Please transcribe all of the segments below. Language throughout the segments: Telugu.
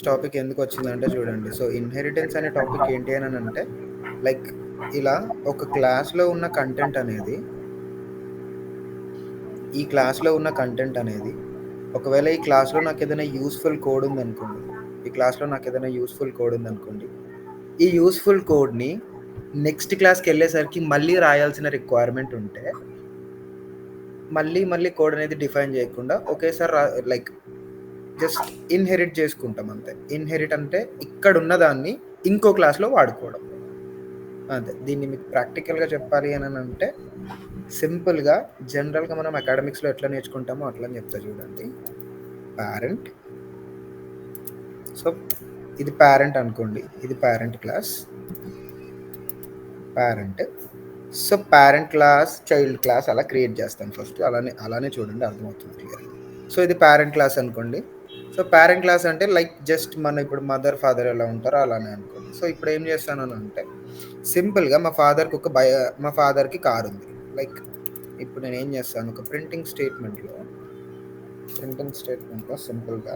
టాపిక్ ఎందుకు వచ్చిందంటే చూడండి. సో, ఇన్హెరిటెన్స్ అనే టాపిక్ ఏంటి అని అంటే లైక్ ఇలా ఒక క్లాస్‌లో ఉన్న కంటెంట్ అనేది ఈ క్లాస్‌లో ఉన్న కంటెంట్ అనేది ఒకవేళ ఈ క్లాస్‌లో నాకేదైనా యూజ్‌ఫుల్ కోడ్ ఉందనుకోండి. ఈ క్లాస్‌లో నాకేదైనా యూజ్‌ఫుల్ కోడ్ ఉందనుకోండి. ఈ యూజ్‌ఫుల్ కోడ్‌ని నెక్స్ట్ క్లాస్‌కెళ్ళేసరికి మళ్ళీ రాయాల్సిన రిక్వైర్మెంట్ ఉంటే మళ్ళీ కోడ్ అనేది డిఫైన్ చేయకుండా ఒకేసారి లైక్ జస్ట్ ఇన్హెరిట్ చేసుకుంటాం అంతే. ఇన్హెరిట్ అంటే ఇక్కడున్న దాన్ని ఇంకో క్లాస్‌లో వాడుకోవడం. అంతే. దీన్ని మీకు ప్రాక్టికల్‌గా చెప్పాలి అనంటే సింపుల్‌గా జనరల్‌గా మనం అకాడమిక్స్‌లో ఎట్లా నేర్చుకుంటామో అట్లని చెప్తా చూడండి. పేరెంట్. సో, ఇది పేరెంట్ అనుకోండి. ఇది parent class. Parent. So, parent class, child class అలా క్రియేట్ చేస్తాను ఫస్ట్. అలానే చూడండి అర్థమవుతుంది క్లియర్‌గా. సో, ఇది పేరెంట్ క్లాస్ అనుకోండి. సో, పేరెంట్ క్లాస్ అంటే లైక్ జస్ట్ మన ఇప్పుడు మదర్, ఫాదర్ ఎలా ఉంటారో అలానే అనుకోండి. సో, ఇప్పుడు ఏం చేస్తాననంటే సింపుల్‌గా మా ఫాదర్‌కి కారుంది. లైక్ ఇప్పుడు నేనేం చేస్తాను ఒక ప్రింటింగ్ స్టేట్మెంట్‌లో సింపుల్‌గా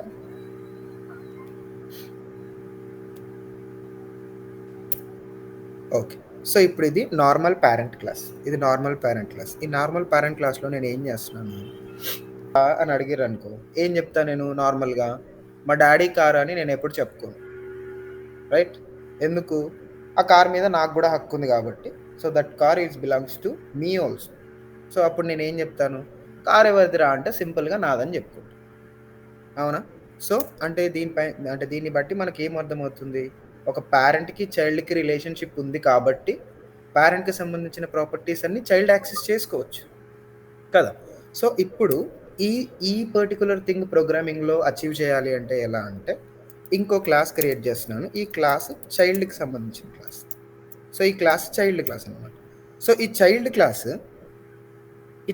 ఓకే. సో, ఇప్పుడు ఇది నార్మల్ పేరెంట్ క్లాస్. ఇది నార్మల్ పేరెంట్ క్లాస్. ఈ నార్మల్ పేరెంట్ క్లాస్‌లో నేనేం చేస్తున్నాను అని అడిగిర్రనుకో ఏం చెప్తా నేను నార్మల్‌గా మా డ్యాడీ కారు అని నేనెప్పుడు చెప్పుకోను. రైట్? ఎందుకు? ఆ కార్ మీద నాకు గూడా హక్కుంది గాబట్టి. So, that car belongs to me also. So, అప్పుడు నేనేం జెప్తాను? కార్ ఎవరిదిరా అంటే సింపుల్‌గా నాదని జెప్పుకుంటా. అవునా? సో, అంటే దీన్ని బట్టి మనకేం అర్థమవుతుంది? ఒక పేరెంట్‌కి, చైల్డ్‌కి రిలేషన్‌షిప్ ఉంది కాబట్టి, పేరెంట్‌కి సంబంధించిన ప్రాపర్టీస్ అన్నీ చైల్డ్ యాక్సెస్ చేసుకోవచ్చు. కదా! సో, ఇప్పుడు ఈ ఈ పర్టిక్యులర్ థింగ్ ప్రోగ్రామింగ్‌లో అచీవ్ చేయాలి అంటే ఎలా అంటే, ఇంకో క్లాస్ క్రియేట్ చేస్తున్నాను. ఈ క్లాస్ చైల్డ్‌కి సంబంధించిన క్లాస్. సో, ఈ క్లాస్ చైల్డ్ క్లాస్ అనమాట. సో, ఈ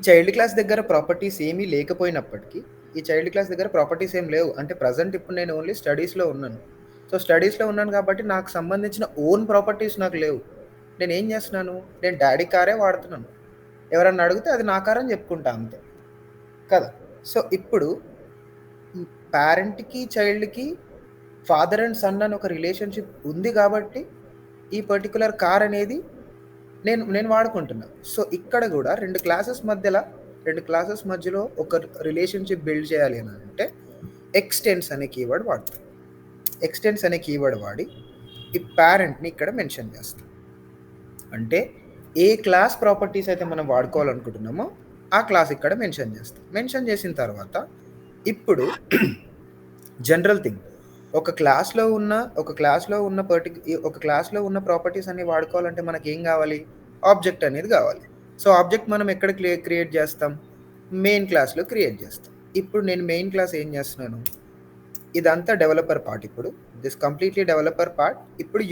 చైల్డ్ క్లాస్ దగ్గర ప్రాపర్టీస్ ఏమీ లేకపోయినప్పటికీ, ఈ చైల్డ్ క్లాస్ దగ్గర ప్రాపర్టీస్ ఏమి లేవు. అంటే ప్రెజెంట్ ఇప్పుడు నేను ఓన్లీ స్టడీస్‌లో ఉన్నాను. సో, స్టడీస్‌లో ఉన్నాను కాబట్టి నాకు సంబంధించిన ఓన్ ప్రాపర్టీస్ నాకు లేవు. నేనేం చేస్తున్నాను? నేను డ్యాడీ కారే వాడుతున్నాను. ఎవరన్నా అడిగితే అది నా కార్ అని చెప్పుకుంటా అంతే. కదా! సో, ఇప్పుడు ఈ పేరెంట్‌కి, చైల్డ్‌కి ఫాదర్ అండ్ సన్ అని ఒక రిలేషన్‌షిప్ ఉంది కాబట్టి, ఈ పర్టిక్యులర్ కార్ అనేది నేను నేను వాడుకుంటున్నా. సో, ఇక్కడ గూడా 2 క్లాసెస్ మధ్యలో ఒక రిలేషన్‌షిప్ బిల్డ్ చేయాలి అనంటే ఎక్స్‌టెన్స్ అనే కీవర్డ్ వాడతాం. ఎక్స్‌టెన్స్ అనే కీవర్డ్ వాడి ఈ పేరెంట్‌ని ఇక్కడ మెన్షన్ చేస్తాం. అంటే ఏ క్లాస్ ప్రాపర్టీస్ అయితే మనం వాడుకోవాలనుకుంటున్నామో ఆ క్లాస్ ఇక్కడ మెన్షన్ చేస్తాం. మెన్షన్ చేసిన తర్వాత ఇప్పుడు జనరల్ థింగ్ ఒక క్లాస్‌లో ఉన్న ప్రాపర్టీస్ అన్ని వాడుకోవాలంటే మనకేం గావాలి? ఆబ్జెక్ట్ అనేది గావాలి. సో, ఆబ్జెక్ట్ మనం ఎక్కడ క్రియేట్ జేస్తాం? మెయిన్ క్లాస్‌లో క్రియేట్ జేస్తాం. ఇప్పుడు నేను మెయిన్ క్లాస్ ఏం జేస్తున్నాను? ఇదంతా డెవలపర్ పార్ట్ ఇప్పుడు. This completely developer part. ఇప్పుడు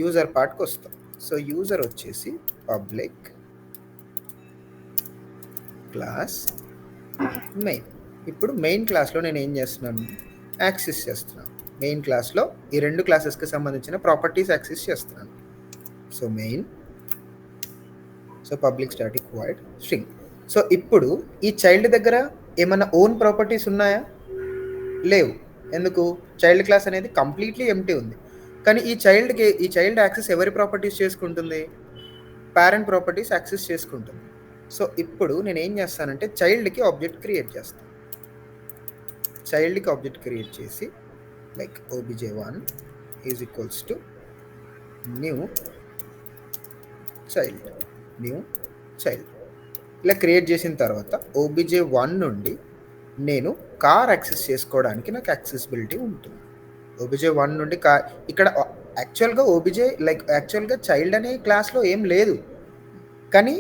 యూజర్ పార్ట్‌కొస్తాం. సో, యూజర్ వచ్చేసి పబ్లిక్ క్లాస్ మెయిన్. ఇప్పుడు మెయిన్ క్లాస్‌లో నేనేం జేస్తున్నాను? యాక్సెస్ చేస్తున్నాను. మెయిన్ క్లాస్‌లో ఈ 2 క్లాసెస్‌కి సంబంధించిన ప్రాపర్టీస్ యాక్సెస్ చేస్తున్నాను. So, main public static void string. So, ఇప్పుడు ఈ చైల్డ్ దగ్గర ఏమన్నా ఓన్ ప్రాపర్టీస్ ఉన్నాయా? లేవు. ఎందుకు? చైల్డ్ క్లాస్ అనేది కంప్లీట్‌లీ ఎంప్టీ ఉంది. కానీ ఈ చైల్డ్ యాక్సెస్ ఎవరి ప్రాపర్టీస్ చేసుకుంటుంది? పేరెంట్ ప్రాపర్టీస్ యాక్సెస్ చేసుకుంటుంది. సో, ఇప్పుడు నేనేం చేస్తానంటే చైల్డ్‌కి ఆబ్జెక్ట్ క్రియేట్ చేస్తా. చైల్డ్‌కి ఆబ్జెక్ట్ క్రియేట్ చేసి like obj1 is equals to new child. ఇలా క్రియేట్ చేసిన తర్వాత obj1 నుండి నేను కార్ యాక్సెస్ చేసుకోవడానికి నాకు యాక్సెసిబిలిటీ ఉంటుంది. obj1 నుండి ఇక్కడ యాక్చువల్‌గా చైల్డ్ అనే క్లాస్‌లో ఏం లేదు. కానీ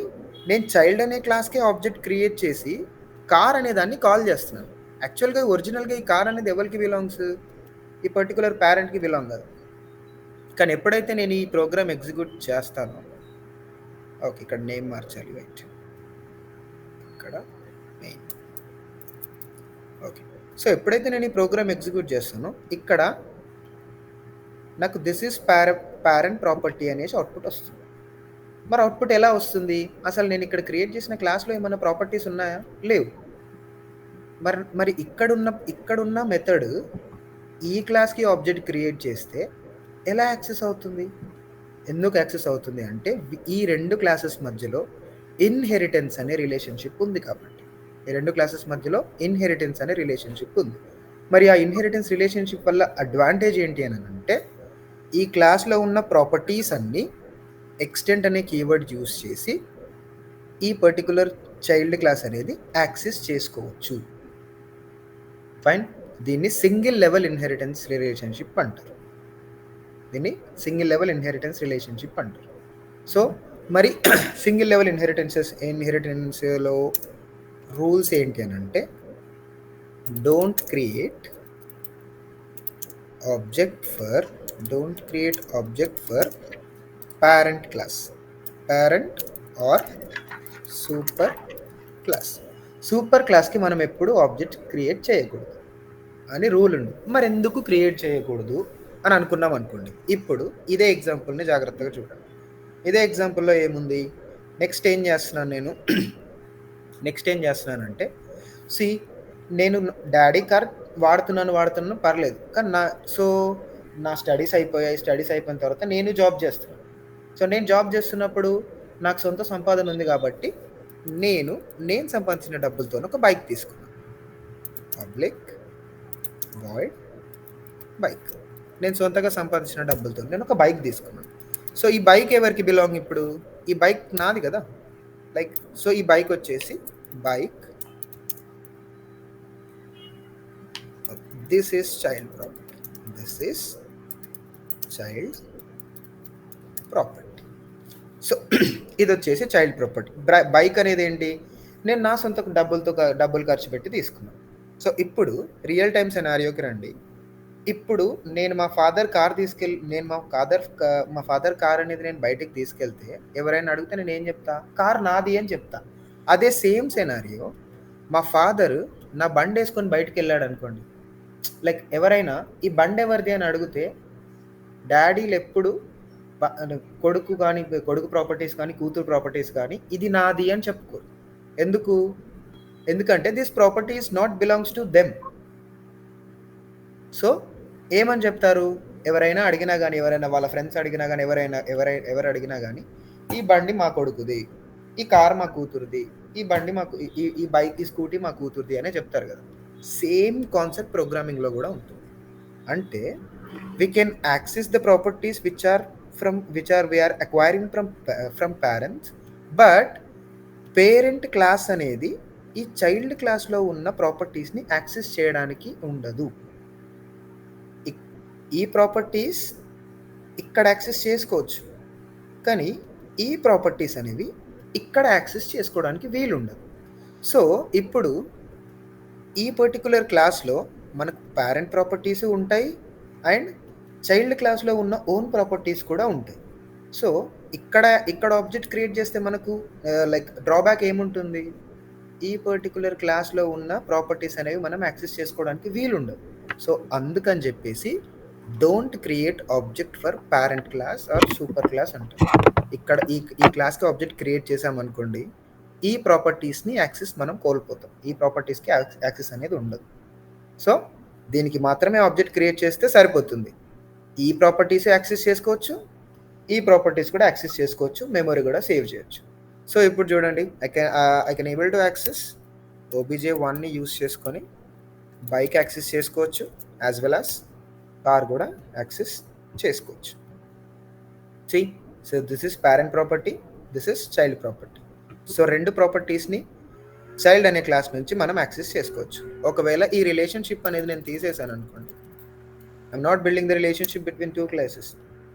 నేను చైల్డ్ అనే క్లాస్‌కే ఆబ్జెక్ట్ క్రియేట్ చేసి కార్ అనే దాన్ని కాల్ చేస్తున్నాను. ఒరిజినల్‌గా ఈ కార్ అనేది ఎవరికి బిలాంగ్స్? ఈ పర్టిక్యులర్ పేరెంట్‌కి బిలాంగ్ కాదు. కానీ ఎప్పుడైతే నేను ఈ ప్రోగ్రామ్ ఎగ్జిక్యూట్ చేస్తానో ఓకే. ఇక్కడ నేమ్ మార్చాలి. వెయిట్. ఇక్కడ మెయిన్. ఓకే. సో, ఎప్పుడైతే నేను ఈ ప్రోగ్రామ్ ఎగ్జిక్యూట్ చేస్తానో ఇక్కడ నాకు దిస్ ఈజ్ పేరెంట్ ప్రాపర్టీ అనేసి అవుట్‌పుట్ వస్తుంది. మరి అవుట్‌పుట్ ఎలా వస్తుంది? అసలు నేను ఇక్కడ క్రియేట్ చేసిన క్లాస్‌లో ఏమన్నా ప్రాపర్టీస్ ఉన్నాయా? లేవు. మరి ఇక్కడున్న మెథడ్ ఈ క్లాస్కి ఆబ్జెక్ట్ క్రియేట్ చేస్తే ఎలా యాక్సెస్ అవుతుంది? ఎందుకు యాక్సెస్ అవుతుంది అంటే ఈ 2 క్లాసెస్ మధ్యలో ఇన్హెరిటెన్స్ అనే రిలేషన్షిప్ ఉంది కాబట్టి. ఈ 2 క్లాసెస్ మధ్యలో ఇన్హెరిటెన్స్ అనే రిలేషన్షిప్ ఉంది. మరి ఆ ఇన్హెరిటెన్స్ రిలేషన్షిప్ వల్ల అడ్వాంటేజ్ ఏంటి అని అంటే ఈ క్లాస్లో ఉన్న ప్రాపర్టీస్ అన్నీ ఎక్స్టెంట్ అనే కీవర్డ్ యూస్ చేసి ఈ పర్టికులర్ చైల్డ్ క్లాస్ అనేది యాక్సెస్ చేసుకోవచ్చు. ఫైన్. దీన్ని సింగిల్ లెవెల్ ఇన్హెరిటెన్స్ రిలేషన్షిప్ అంటారు. సో మరి సింగిల్ లెవెల్ ఇన్హెరిటెన్స్లో రూల్స్ ఏంటి అని అంటే don't create object for parent class, parent or super class. Super క్లాస్కి మనం ఎప్పుడు ఆబ్జెక్ట్ క్రియేట్ చేయకూడదు అని రూల్ ఉంది. మరి ఎందుకు క్రియేట్ చేయకూడదు అని అనుకున్నాం అనుకోండి. ఇప్పుడు ఇదే ఎగ్జాంపుల్ని జాగ్రత్తగా చూడండి. ఇదే ఎగ్జాంపుల్లో ఏముంది? నెక్స్ట్ ఏం చేస్తున్నానంటే నేను డాడీ కార్ వాడుతున్నాను పర్లేదు, కానీ నా స్టడీస్ అయిపోయిన తర్వాత నేను జాబ్ చేస్తున్నాను. సో నేను జాబ్ చేస్తున్నప్పుడు నాకు సొంత సంపాదన ఉంది కాబట్టి నేను సంపాదించిన డబ్బులతో ఒక బైక్ తీసుకున్నాను. Public void bike. నేను సొంతగా సంపాదించిన డబ్బులతో నేను ఒక బైక్ తీసుకున్నాను. సో ఈ బైక్ ఎవరికి బిలాంగ్? ఇప్పుడు ఈ బైక్ నాది కదా. సో ఈ బైక్ వచ్చేసి this is child property. So ఇది వచ్చేసి చైల్డ్ ప్రాపర్టీ. బైక్ అనేది ఏంటి? నేను నా సొంత డబ్బులు ఖర్చు పెట్టి తీసుకున్నాను. సో ఇప్పుడు రియల్ టైమ్ సెనారియోకి రండి. ఇప్పుడు నేను మా ఫాదర్ కార్ అనేది నేను బయటికి తీసుకెళ్తే ఎవరైనా అడిగితే నేను ఏం చెప్తా? కార్ నాది అని చెప్తా. అదే సేమ్ సెనారియో మా ఫాదర్ నా బండి వేసుకొని బయటికి వెళ్ళాడు అనుకోండి. ఎవరైనా ఈ బండి ఎవరిది అని అడిగితే డాడీలు ఎప్పుడు కొడుకు ప్రాపర్టీస్ కానీ కూతురు ప్రాపర్టీస్ కానీ ఇది నాది అని చెప్పుకోరు. ఎందుకంటే this property is not belongs to them. So ఏమని చెప్తారు? ఎవరైనా అడిగినా కానీ, ఎవరైనా వాళ్ళ ఫ్రెండ్స్ అడిగినా కానీ, ఎవరు అడిగినా కానీ ఈ బండి మా కొడుకుది, ఈ కార్ మా కూతురుది, ఈ బండి ఈ బైక్ ఈ స్కూటీ మా కూతురుది అనే చెప్తారు కదా. సేమ్ కాన్సెప్ట్ ప్రోగ్రామింగ్లో కూడా ఉంటుంది. అంటే we can access the properties which we are acquiring from parents, but parent class అనేది ఈ చైల్డ్ క్లాస్లో ఉన్న ప్రాపర్టీస్ని యాక్సెస్ చేయడానికి ఉండదు. ఈ ప్రాపర్టీస్ ఇక్కడ యాక్సెస్ చేసుకోవచ్చు, కానీ ఈ ప్రాపర్టీస్ అనేవి ఇక్కడ యాక్సెస్ చేసుకోవడానికి వీలుండదు. సో ఇప్పుడు ఈ పర్టికులర్ క్లాస్లో మనకు పేరెంట్ ప్రాపర్టీస్ ఉంటాయి అండ్ చైల్డ్ క్లాస్లో ఉన్న ఓన్ ప్రాపర్టీస్ కూడా ఉంటాయి. సో ఇక్కడ ఆబ్జెక్ట్ క్రియేట్ చేస్తే మనకు డ్రాబ్యాక్ ఏముంటుంది? ఈ పర్టికులర్ క్లాస్లో ఉన్న ప్రాపర్టీస్ అనేవి మనం యాక్సెస్ చేసుకోవడానికి వీలుండదు. సో అందుకని చెప్పేసి don't create object for parent class or super class అంటారు. ఇక్కడ ఈ క్లాస్కి ఆబ్జెక్ట్ క్రియేట్ చేసామనుకోండి, ఈ ప్రాపర్టీస్ని యాక్సెస్ మనం కోల్పోతాం. ఈ ప్రాపర్టీస్కి యాక్సెస్ అనేది ఉండదు. సో దీనికి మాత్రమే ఆబ్జెక్ట్ క్రియేట్ చేస్తే సరిపోతుంది. ఈ ప్రాపర్టీస్ యాక్సెస్ చేసుకోవచ్చు, ఈ ప్రాపర్టీస్ కూడా యాక్సెస్ చేసుకోవచ్చు, మెమరీ కూడా సేవ్ చేయొచ్చు. సో ఇప్పుడు చూడండి, I can able to access OBJ1ని యూస్ చేసుకొని బైక్ యాక్సెస్ చేసుకోవచ్చు, యాజ్ వెల్ యాజ్ కార్ కూడా యాక్సెస్ చేసుకోవచ్చు. So this is parent property, this is child property. So రెండు ప్రాపర్టీస్ని చైల్డ్ అనే క్లాస్ నుంచి మనం యాక్సెస్ చేసుకోవచ్చు. ఒకవేళ ఈ రిలేషన్షిప్ అనేది నేను తీసేసాను అనుకోండి, I'm not building the relationship between two classes.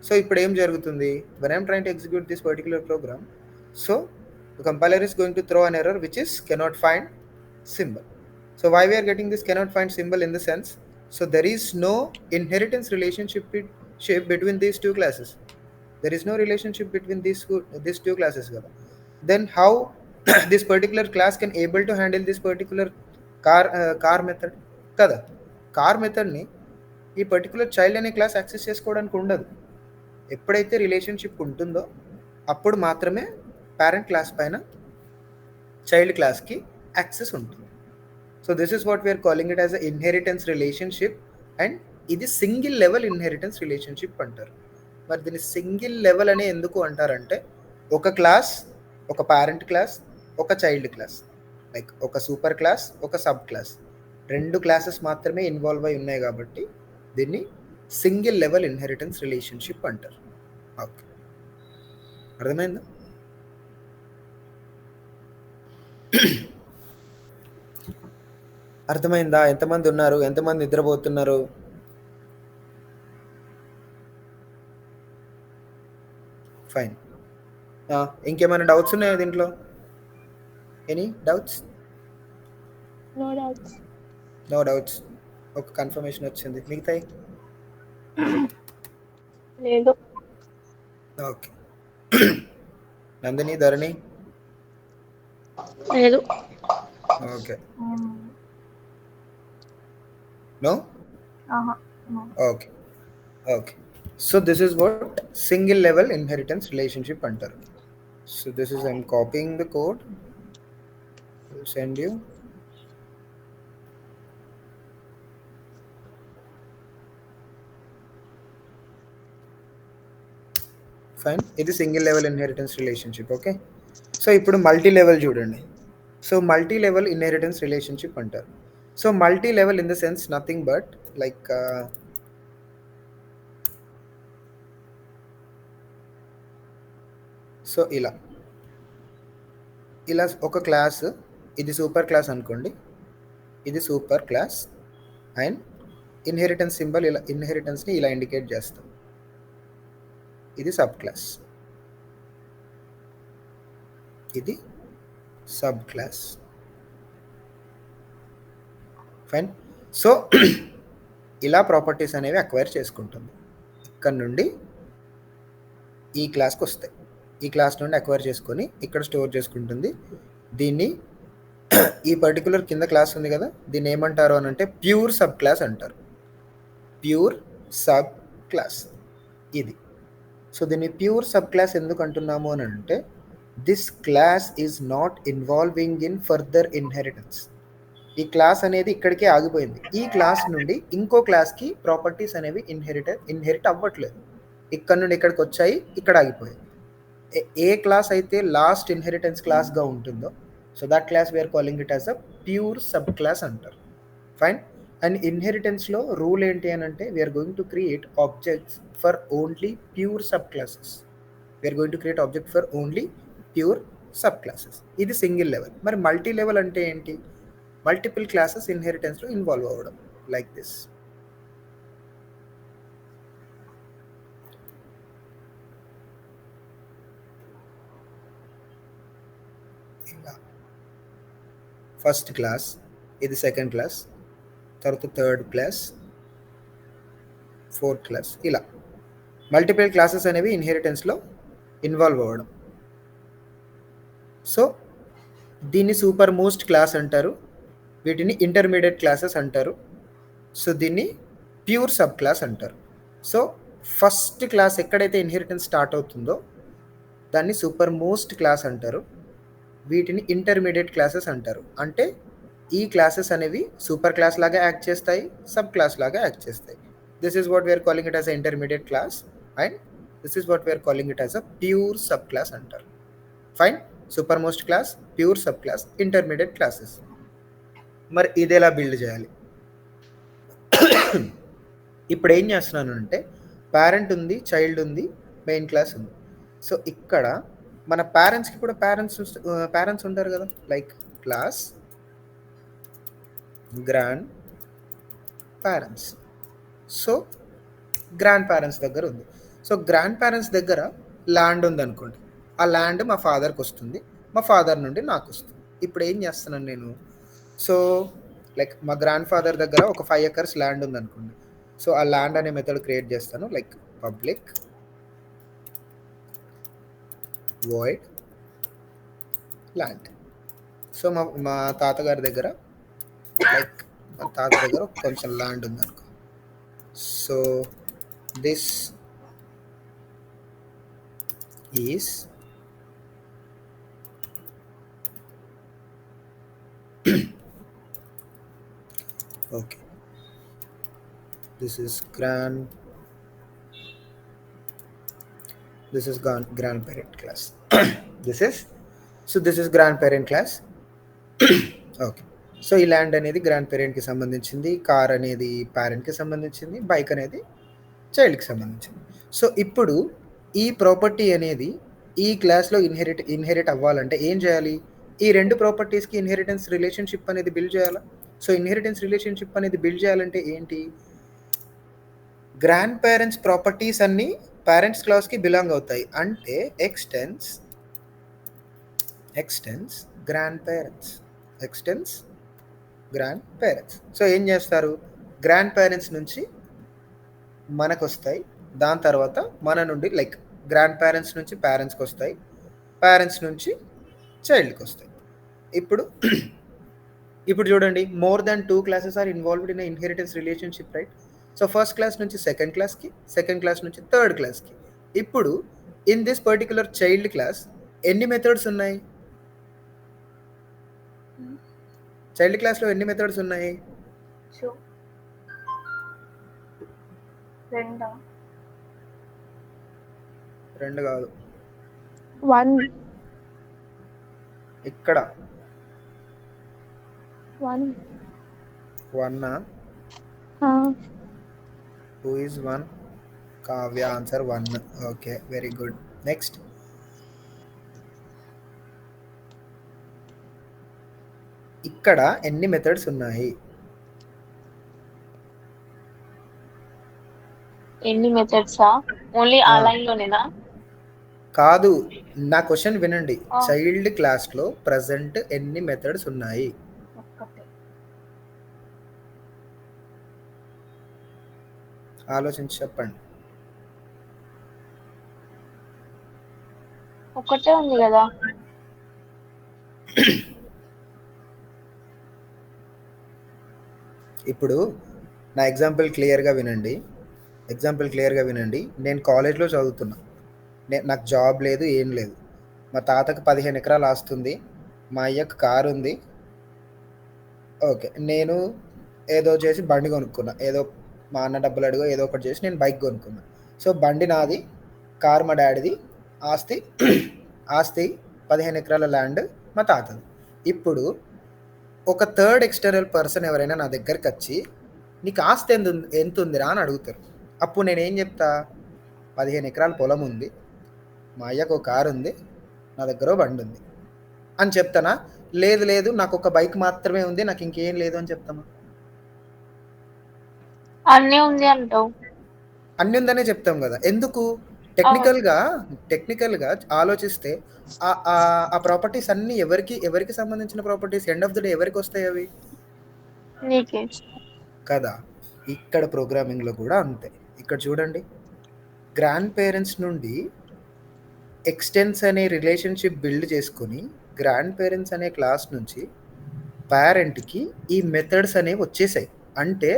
So ఇప్పుడు ఏం జరుగుతుంది? When I'm trying to execute this particular program, so the compiler is going to throw an error which is cannot find symbol. So why we are getting this cannot find symbol in the sense, so there is no inheritance relationship between these two classes. There is no relationship between these two classes. Then how this particular class can able to handle this particular car method kada? Car method ni ఈ పర్టికులర్ చైల్డ్ అనే క్లాస్ యాక్సెస్ చేసుకోవడానికి ఉండదు. ఎప్పుడైతే రిలేషన్షిప్ ఉంటుందో అప్పుడు మాత్రమే పేరెంట్ క్లాస్ పైన చైల్డ్ క్లాస్కి యాక్సెస్ ఉంటుంది. So this is what we're calling it as a inheritance relationship, and ఇది సింగిల్ లెవెల్ ఇన్హెరిటెన్స్ రిలేషన్షిప్ అంటారు. మరి దీన్ని సింగిల్ లెవెల్ అని ఎందుకు అంటారంటే ఒక క్లాస్, ఒక పేరెంట్ క్లాస్, ఒక చైల్డ్ క్లాస్, లైక్ ఒక సూపర్ క్లాస్, ఒక సబ్ క్లాస్, 2 క్లాసెస్ మాత్రమే ఇన్వాల్వ్ అయి ఉన్నాయి కాబట్టి దీన్ని సింగిల్ లెవెల్ ఇన్హెరిటెన్స్ రిలేషన్షిప్ అంటారు. ఓకే, అర్థమైందా? అర్థమైందా? ఎంతమంది ఉన్నారు? ఎంతమంది నిద్రపోతున్నారు? ఫైన్. ఇంకేమైనా డౌట్స్ ఉన్నాయా దీంట్లో? Any doubts? No doubts. No doubts. ఒక కన్ఫర్మేషన్ వచ్చింది. మిగతాయి లేదు. ఓకే. నందిని, ధరణి? లేదు. Okay. No? Okay. Okay. So this is what single level inheritance relationship అంటారు. So this is I'm copying the code, will send you. Fine. ఇది single level inheritance relationship. Okay. So ఇప్పుడు మల్టీ లెవెల్ చూడండి. So multi level inheritance relationship అంటారు. So multi level in the sense nothing but like so ఇలా ఒక క్లాస్, ఇది సూపర్ క్లాస్ అనుకోండి, ఇది super class, and inheritance symbol ఇలా, ఇన్హెరిటెన్స్ని ఇలా ఇండికేట్ చేస్తాం. ఇది సబ్ క్లాస్, ఇది సబ్ క్లాస్. ఫైన్. సో ఇలా ప్రాపర్టీస్ అనేవి అక్వైర్ చేసుకుంటుంది. ఇక్కడ నుండి ఈ క్లాస్కి వస్తాయి, ఈ క్లాస్ నుండి అక్వైర్ చేసుకొని ఇక్కడ స్టోర్ చేసుకుంటుంది. దీన్ని ఈ పర్టికులర్ కింద క్లాస్ ఉంది కదా, దీన్ని ఏమంటారు అని అంటే ప్యూర్ సబ్ క్లాస్ అంటారు. ప్యూర్ సబ్ క్లాస్ ఇది. సో దీన్ని ప్యూర్ సబ్ క్లాస్ ఎందుకు అంటున్నాము అని అంటే this class is not involving in further inheritance. ఈ క్లాస్ అనేది ఇక్కడికే ఆగిపోయింది. ఈ క్లాస్ నుండి ఇంకో క్లాస్కి ప్రాపర్టీస్ అనేవి ఇన్హెరిట్ అవ్వట్లేదు. ఇక్కడ నుండి ఇక్కడికి వచ్చాయి, ఇక్కడ ఆగిపోయాయి. ఏ క్లాస్ అయితే లాస్ట్ ఇన్హెరిటెన్స్ క్లాస్గా ఉంటుందో so that class we're calling it as a pure sub class అంటారు. ఫైన్. అండ్ ఇన్హెరిటెన్స్లో రూల్ ఏంటి అని అంటే we're going to create objects for only pure sub classes. We're going to create object for only pure sub classes. ఇది సింగిల్ లెవెల్. మరి మల్టీ లెవెల్ అంటే ఏంటి? మల్టిపుల్ క్లాసెస్ ఇన్హెరిటెన్స్లో ఇన్వాల్వ్ అవ్వడం, లైక్ దిస్. ఫస్ట్ క్లాస్, ఇది సెకండ్ క్లాస్, తర్వాత థర్డ్ క్లాస్, ఫోర్త్ క్లాస్, ఇలా మల్టిపుల్ క్లాసెస్ అనేవి ఇన్హెరిటెన్స్లో ఇన్వాల్వ్ అవ్వడం. సో దీన్ని సూపర్ మోస్ట్ క్లాస్ అంటారు, వీటిని ఇంటర్మీడియట్ క్లాసెస్ అంటారు. సో దీన్ని ప్యూర్ సబ్ క్లాస్ అంటారు. సో ఫస్ట్ క్లాస్ ఎక్కడైతే ఇన్హెరిటెన్స్ స్టార్ట్ అవుతుందో దాన్ని సూపర్ మోస్ట్ క్లాస్ అంటారు, వీటిని ఇంటర్మీడియట్ క్లాసెస్ అంటారు. అంటే ఈ క్లాసెస్ అనేవి సూపర్ క్లాస్ లాగా యాక్ట్ చేస్తాయి, సబ్ క్లాస్ లాగా యాక్ట్ చేస్తాయి. This is what we're calling it as a intermediate class and this is what we're calling it as a pure sub class అంటారు. Fine. Super most class, pure sub class, intermediate classes. మరి ఇది ఎలా బిల్డ్ చేయాలి? ఇప్పుడు ఏం చేస్తున్నాను అంటే పేరెంట్ ఉంది, చైల్డ్ ఉంది, మెయిన్ క్లాస్ ఉంది. సో ఇక్కడ మన పేరెంట్స్కి కూడా పేరెంట్స్ ఉంటారు కదా, like class grand parents. So grand parents దగ్గర ఉంది. సో గ్రాండ్ పేరెంట్స్ దగ్గర ల్యాండ్ ఉంది అనుకోండి, ఆ ల్యాండ్ మా ఫాదర్కి వస్తుంది, మా ఫాదర్ నుండి నాకు వస్తుంది. ఇప్పుడు ఏం చేస్తున్నాను నేను? సో లైక్ మా గ్రాండ్ ఫాదర్ దగ్గర ఒక 5 acres ల్యాండ్ ఉంది అనుకోండి. సో ఆ ల్యాండ్ అనే మెథడ్ క్రియేట్ చేస్తాను, like public void land. So మా తాతగారి దగ్గర, లైక్ మా తాత దగ్గర కొంచెం ల్యాండ్ ఉంది అనుకో. So this is okay. this is grandparent class. This is grandparent class. Okay. So ఈ ల్యాండ్ అనేది గ్రాండ్ పేరెంట్కి సంబంధించింది, కార్ అనేది పేరెంట్కి సంబంధించింది, బైక్ అనేది చైల్డ్కి సంబంధించింది. సో ఇప్పుడు ఈ ప్రాపర్టీ అనేది ఈ క్లాస్లో ఇన్హెరిట్ అవ్వాలంటే ఏం చేయాలి? ఈ రెండు ప్రాపర్టీస్కి ఇన్హెరిటెన్స్ రిలేషన్షిప్ అనేది బిల్డ్ చేయాలా? సో ఇన్హెరిటెన్స్ రిలేషన్షిప్ అనేది బిల్డ్ చేయాలంటే ఏంటి? గ్రాండ్ పేరెంట్స్ ప్రాపర్టీస్ అన్నీ పేరెంట్స్ క్లాస్కి బిలాంగ్ అవుతాయి. అంటే ఎక్స్టెన్స్ గ్రాండ్ పేరెంట్స్. సో ఏం చేస్తారు? గ్రాండ్ పేరెంట్స్ నుంచి మనకు వస్తాయి, దాని తర్వాత మన నుండి లైక్ గ్రాండ్ పేరెంట్స్ నుంచి పేరెంట్స్కి వస్తాయి, పేరెంట్స్ నుంచి చైల్డ్కి వస్తాయి. ఇప్పుడు చూడండి, more than 2 classes are involved in inheritance relationship, right? So first class నుంచి సెకండ్ క్లాస్కి, సెకండ్ క్లాస్ నుంచి థర్డ్ క్లాస్కి. ఇప్పుడు in this particular child class ఎన్ని మెథడ్స్ ఉన్నాయి? చైల్డ్ క్లాస్లో ఎన్ని మెథడ్స్ ఉన్నాయి? రెండు కాదు, 1 ఇక్కడ 1 Who is 1? Kavya answer 1. Okay, very good. Next. ఇక్కడ ఎన్ని మెథడ్స్ ఉన్నాయి? ఎన్ని మెథడ్స్? ఓన్లీ ఆ లైన్ లోనేనా? కాదు, నా క్వశ్చన్ వినండి. చైల్డ్ క్లాస్ లో ప్రెసెంట్ ఎన్ని మెథడ్స్ ఉన్నాయి? ఆలోచించి చెప్పండి. ఒకటే ఉంది కదా. ఇప్పుడు నా ఎగ్జాంపుల్ క్లియర్గా వినండి. నేను కాలేజ్లో చదువుతున్నా, నాకు జాబ్ లేదు, ఏం లేదు. మా తాతకు 15 ఎకరాలు ఆస్తుంది, మా అయ్యకు కారు ఉంది. ఓకే, నేను ఏదో చేసి బండి కొనుక్కున్నా, ఏదో మా అన్న డబ్బులు అడుగు ఏదో ఒకటి చేసి నేను బైక్ కొనుక్కున్నా. సో బండి నాది, కారు మా డాడీది, ఆస్తి 15 ఎకరాల ల్యాండ్ మా తాతది. ఇప్పుడు ఒక థర్డ్ ఎక్స్టర్నల్ పర్సన్ ఎవరైనా నా దగ్గరికి వచ్చి నీకు ఆస్తి ఎంత ఉందిరా అని అడుగుతారు. అప్పుడు నేనేం చెప్తా? 15 ఎకరాల పొలం ఉంది, మా అయ్యకు ఒక కారు ఉంది, నా దగ్గర బండి ఉంది అని చెప్తానా? లేదు నాకు ఒక బైక్ మాత్రమే ఉంది, నాకు ఇంకేం లేదు అని చెప్తామా? అన్నీ ఉంది అంటావు. అన్నీ ఉందనే చెప్తాం కదా. ఎందుకు? టెక్నికల్గా ఆలోచిస్తే ఆ ప్రాపర్టీస్ అన్నీ ఎవరికి సంబంధించిన properties? End of the day ఎవరికి వస్తాయి అవి? నీకే కదా. ఇక్కడ ప్రోగ్రామింగ్లో కూడా అంతే. ఇక్కడ చూడండి, గ్రాండ్ పేరెంట్స్ నుండి ఎక్స్టెన్స్ అనే రిలేషన్షిప్ బిల్డ్ చేసుకొని గ్రాండ్ పేరెంట్స్ అనే క్లాస్ నుంచి పేరెంట్కి ఈ మెథడ్స్ అనేవి వచ్చేసాయి. అంటే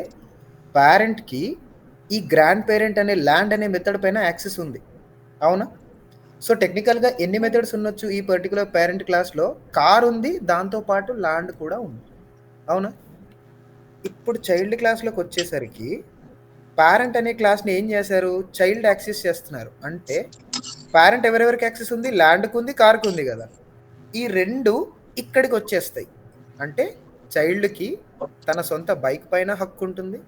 పేరెంట్కి ఈ గ్రాండ్ పేరెంట్ అనే ల్యాండ్ అనే మెథడ్ పైన యాక్సెస్ ఉంది, అవునా? సో టెక్నికల్గా ఎన్ని మెథడ్స్ ఉండొచ్చు ఈ పర్టికులర్ పేరెంట్ క్లాస్లో? కార్ ఉంది, దాంతోపాటు ల్యాండ్ కూడా ఉంది, అవునా? ఇప్పుడు చైల్డ్ క్లాస్లోకి వచ్చేసరికి పేరెంట్ అనే క్లాస్ని ఏం చేశారు? చైల్డ్ యాక్సెస్ చేస్తున్నారు. అంటే పేరెంట్ ఎవరెవరికి యాక్సెస్ ఉంది? ల్యాండ్కి ఉంది, కార్కి ఉంది కదా. ఈ రెండు ఇక్కడికి వచ్చేస్తాయి. అంటే చైల్డ్కి తన సొంత బైక్ పైన హక్కు ఉంటుంది,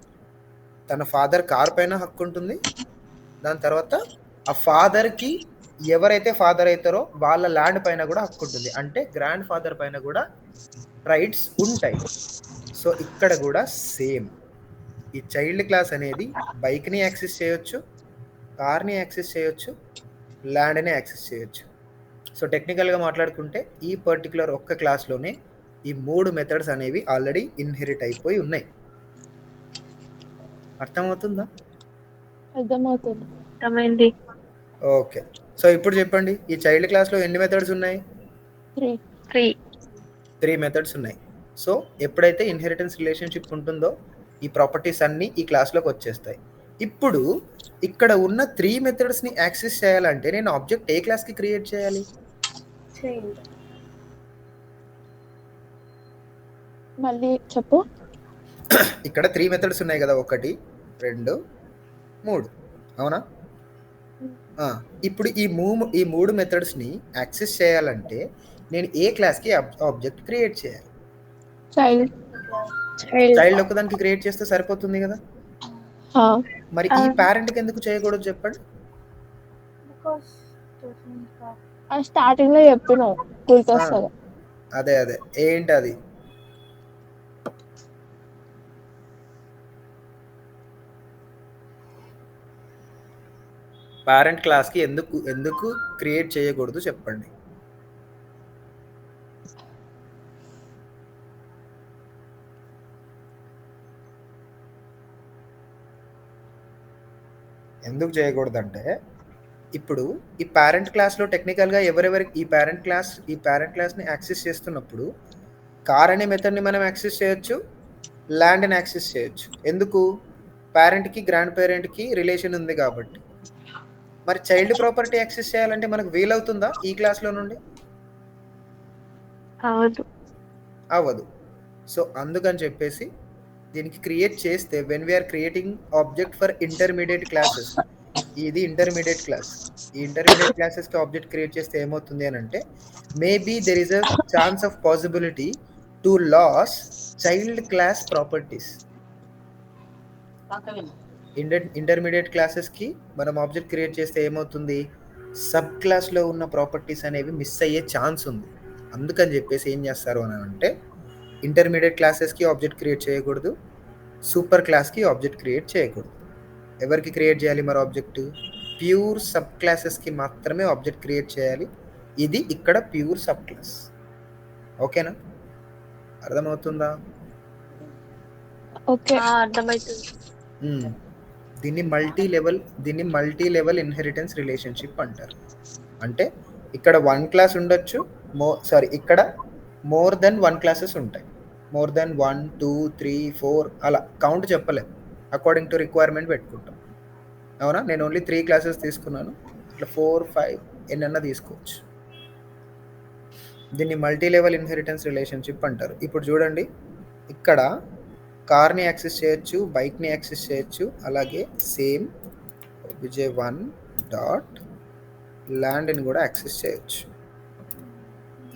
తన ఫాదర్ కార్ పైన హక్కు ఉంటుంది, దాని తర్వాత ఆ ఫాదర్కి ఎవరైతే ఫాదర్ అవుతారో వాళ్ళ ల్యాండ్ పైన కూడా హక్కు ఉంటుంది. అంటే గ్రాండ్ ఫాదర్ పైన కూడా రైట్స్ ఉంటాయి. సో ఇక్కడ కూడా సేమ్, ఈ చైల్డ్ క్లాస్ అనేది బైక్ని యాక్సెస్ చేయొచ్చు, కార్ని యాక్సెస్ చేయొచ్చు, ల్యాండ్ని యాక్సెస్ చేయొచ్చు. సో టెక్నికల్గా మాట్లాడుకుంటే ఈ పర్టికులర్ ఒక్క క్లాస్లోనే ఈ 3 మెథడ్స్ అనేవి ఆల్రెడీ ఇన్హెరిట్ అయిపోయి ఉన్నాయి. అర్థమవుతుందా? అర్థమైంది. ఓకే, సో ఇప్పుడు చెప్పండి, ఈ చైల్డ్ క్లాస్లో ఎన్ని మెథడ్స్ ఉన్నాయి? 3 మెథడ్స్ ఉన్నాయి. సో ఎప్పుడైతే ఇన్హెరిటెన్స్ రిలేషన్షిప్ ఉంటుందో ఈ ప్రాపర్టీస్ అన్నీ ఈ క్లాస్లోకి వచ్చేస్తాయి. ఇప్పుడు ఇక్కడ ఉన్న 3 మెథడ్స్ని యాక్సెస్ చేయాలంటే నేను ఆబ్జెక్ట్ ఏ క్లాస్కి క్రియేట్ చేయాలి? మళ్ళీ చెప్పు. ఇక్కడ 3 మెథడ్స్ ఉన్నాయి కదా, 1 2 3 అవునా? ఇప్పుడు ఈ 3 మెథడ్స్ని యాక్సెస్ చేయాలంటే నేను ఏ క్లాస్కి ఆబ్జెక్ట్ క్రియేట్ చేయాలి? చైల్డ్ ఒకదానికి క్రియేట్ చేస్తే సరిపోతుంది కదా. మరి ఈ పేరెంట్కి ఎందుకు చేయకూడదు చెప్పండి? స్టార్టింగ్ లో చెప్పినావు గుర్తొస్తుంది. అదే ఏంటి అది? పేరెంట్ క్లాస్కి ఎందుకు క్రియేట్ చేయకూడదు చెప్పండి? ఎందుకు చేయకూడదు అంటే ఇప్పుడు ఈ పేరెంట్ క్లాస్లో టెక్నికల్గా ఎవరెవరికి ఈ పేరెంట్ క్లాస్ని యాక్సెస్ చేస్తున్నప్పుడు కార్ అనే మెథడ్ని మనం యాక్సెస్ చేయొచ్చు, ల్యాండ్ని యాక్సెస్ చేయొచ్చు. ఎందుకు? పేరెంట్కి గ్రాండ్ పేరెంట్కి రిలేషన్ ఉంది కాబట్టి. మరి చైల్డ్ ప్రాపర్టీ యాక్సెస్ చేయాలంటే మనకు వీలవుతుందా ఈ క్లాస్లో నుండి? అవ్వదు. సో అందుకని చెప్పేసి దీనికి క్రియేట్ చేస్తే when we're creating object for intermediate classes, ఇది ఇంటర్మీడియట్ క్లాస్, ఈ ఇంటర్మీడియట్ క్లాసెస్కి ఆబ్జెక్ట్ క్రియేట్ చేస్తే ఏమవుతుంది అని అంటే maybe there is a chance of possibility to loss child class properties. Intermediate క్లాసెస్కి మనం ఆబ్జెక్ట్ క్రియేట్ చేస్తే ఏమవుతుంది? సబ్ క్లాస్లో ఉన్న ప్రాపర్టీస్ అనేవి మిస్ అయ్యే ఛాన్స్ ఉంది. అందుకని చెప్పేసి ఏం చేస్తారు అని అంటే ఇంటర్మీడియట్ క్లాసెస్కి ఆబ్జెక్ట్ క్రియేట్ చేయకూడదు, సూపర్ క్లాస్కి ఆబ్జెక్ట్ క్రియేట్ చేయకూడదు. ఎవరికి క్రియేట్ చేయాలి మరి ఆబ్జెక్ట్? ప్యూర్ సబ్ క్లాసెస్కి మాత్రమే ఆబ్జెక్ట్ క్రియేట్ చేయాలి. ఇది ఇక్కడ ప్యూర్ సబ్ క్లాస్. ఓకేనా? అర్థమవుతుందా? అర్థమవుతుంది. దీన్ని మల్టీ లెవెల్ ఇన్హెరిటెన్స్ రిలేషన్షిప్ అంటారు. అంటే ఇక్కడ 1 క్లాస్ ఉండొచ్చు, ఇక్కడ మోర్ దెన్ 1 క్లాసెస్ ఉంటాయి. మోర్ దెన్ 1 2 3 4 అలా కౌంట్ చెప్పలేము, అకార్డింగ్ టు రిక్వైర్మెంట్ పెట్టుకుంటాం. అవునా? నేను ఓన్లీ 3 క్లాసెస్ తీసుకున్నాను, ఇట్లా 4 5 ఎన్నన్నా తీసుకోవచ్చు. దీన్ని మల్టీ లెవెల్ ఇన్హెరిటెన్స్ రిలేషన్షిప్ అంటారు. ఇప్పుడు చూడండి, ఇక్కడ కార్ని యాక్సెస్ చేయొచ్చు, బైక్ని యాక్సెస్ చేయొచ్చు, అలాగే సేమ్ Vijay1 డాట్ ల్యాండ్ని కూడా యాక్సెస్ చేయొచ్చు.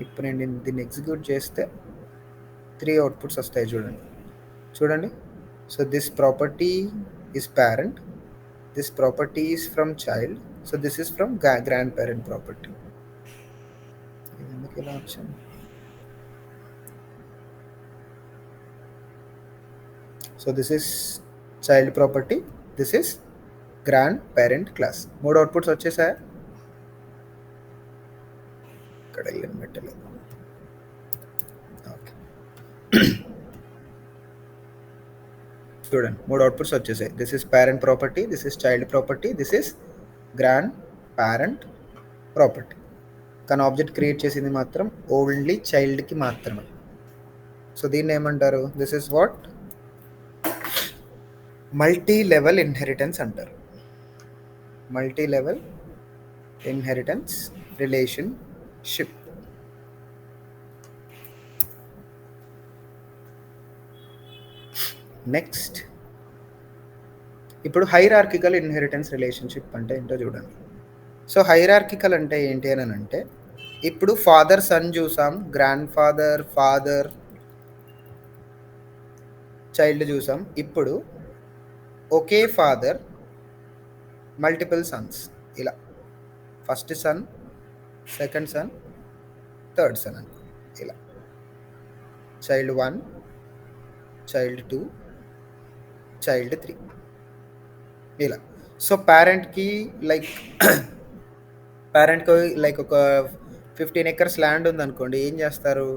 ఇప్పుడు నేను దీన్ని ఎగ్జిక్యూట్ చేస్తే 3 అవుట్పుట్స్ వస్తాయి. చూడండి. So this property is parent, this property is from child, so this is from grand parent property. ఎందుకు ఇలా వచ్చింది? So this is child property, this is grand parent class. 3 outputs వచ్చేసాయా? ఇక్కడ పెట్టలేదు. ఓకే, చూడండి 3 అవుట్పుట్స్ వచ్చేసాయి. This is parent property, this is child property, this is grand parent property. కానీ ఆబ్జెక్ట్ క్రియేట్ చేసింది మాత్రం ఓన్లీ చైల్డ్కి మాత్రమే. సో దీన్ని ఏమంటారు? This is what multi level inheritance అంటారు. Multi level inheritance relationship. Next, ఇప్పుడు హైరార్కికల్ ఇన్హెరిటెన్స్ రిలేషన్షిప్ అంటే ఏంటో చూడండి. సో హైరార్కికల్ అంటే ఏంటి అని అంటే, ఇప్పుడు ఫాదర్ సన్ చూసాం, గ్రాండ్ ఫాదర్ చైల్డ్ చూసాం. ఇప్పుడు ఒకే ఫాదర్ మల్టిపుల్ సన్స్, ఇలా first son, second son, third son అని, ఇలా చైల్డ్ 1, చైల్డ్ 2, చైల్డ్ 3 ఇలా. సో పేరెంట్కి లైక్ ఒక 15 acres ల్యాండ్ ఉందనుకోండి. ఏం చేస్తారు?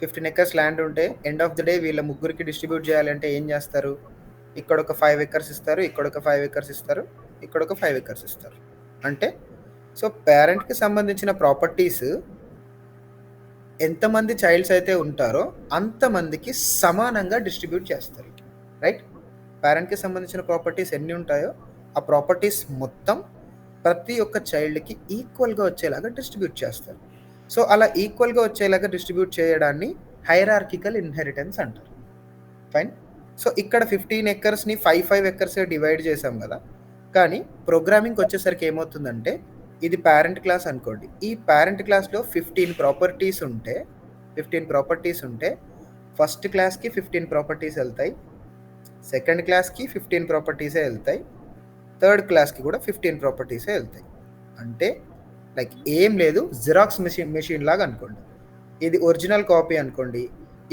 15 acres ల్యాండ్ ఉంటే ఎండ్ ఆఫ్ ద డే వీళ్ళ ముగ్గురికి డిస్ట్రిబ్యూట్ చేయాలంటే ఏం చేస్తారు? ఇక్కడ ఒక 5 acres ఇస్తారు, ఇక్కడ ఒక 5 acres ఇస్తారు, ఇక్కడ ఒక 5 acres ఇస్తారు. అంటే సో పేరెంట్కి సంబంధించిన ప్రాపర్టీస్ ఎంతమంది చైల్డ్స్ అయితే ఉంటారో అంతమందికి సమానంగా డిస్ట్రిబ్యూట్ చేస్తారు. రైట్? పేరెంట్కి సంబంధించిన ప్రాపర్టీస్ ఎన్ని ఉంటాయో ఆ ప్రాపర్టీస్ మొత్తం ప్రతి ఒక్క చైల్డ్కి ఈక్వల్గా వచ్చేలాగా డిస్ట్రిబ్యూట్ చేస్తారు. సో అలా ఈక్వల్గా వచ్చేలాగా డిస్ట్రిబ్యూట్ చేయడాన్ని హైరార్కికల్ ఇన్హెరిటెన్స్ అంటారు. ఫైన్. సో ఇక్కడ 15 ఎకర్స్ని 5 ఎకర్స్ డివైడ్ చేసాం కదా. కానీ ప్రోగ్రామింగ్కి వచ్చేసరికి ఏమవుతుందంటే ఇది పేరెంట్ క్లాస్ అనుకోండి. ఈ పేరెంట్ క్లాస్లో 15 ప్రాపర్టీస్ ఉంటే ఫస్ట్ క్లాస్కి 15 ప్రాపర్టీస్ వెళ్తాయి, సెకండ్ క్లాస్కి 15 ప్రాపర్టీసే వెళ్తాయి, థర్డ్ క్లాస్కి కూడా 15 ప్రాపర్టీసే వెళ్తాయి. అంటే లైక్ ఏం లేదు, జిరాక్స్ మెషిన్ లాగా అనుకోండి. ఇది ఒరిజినల్ కాపీ అనుకోండి.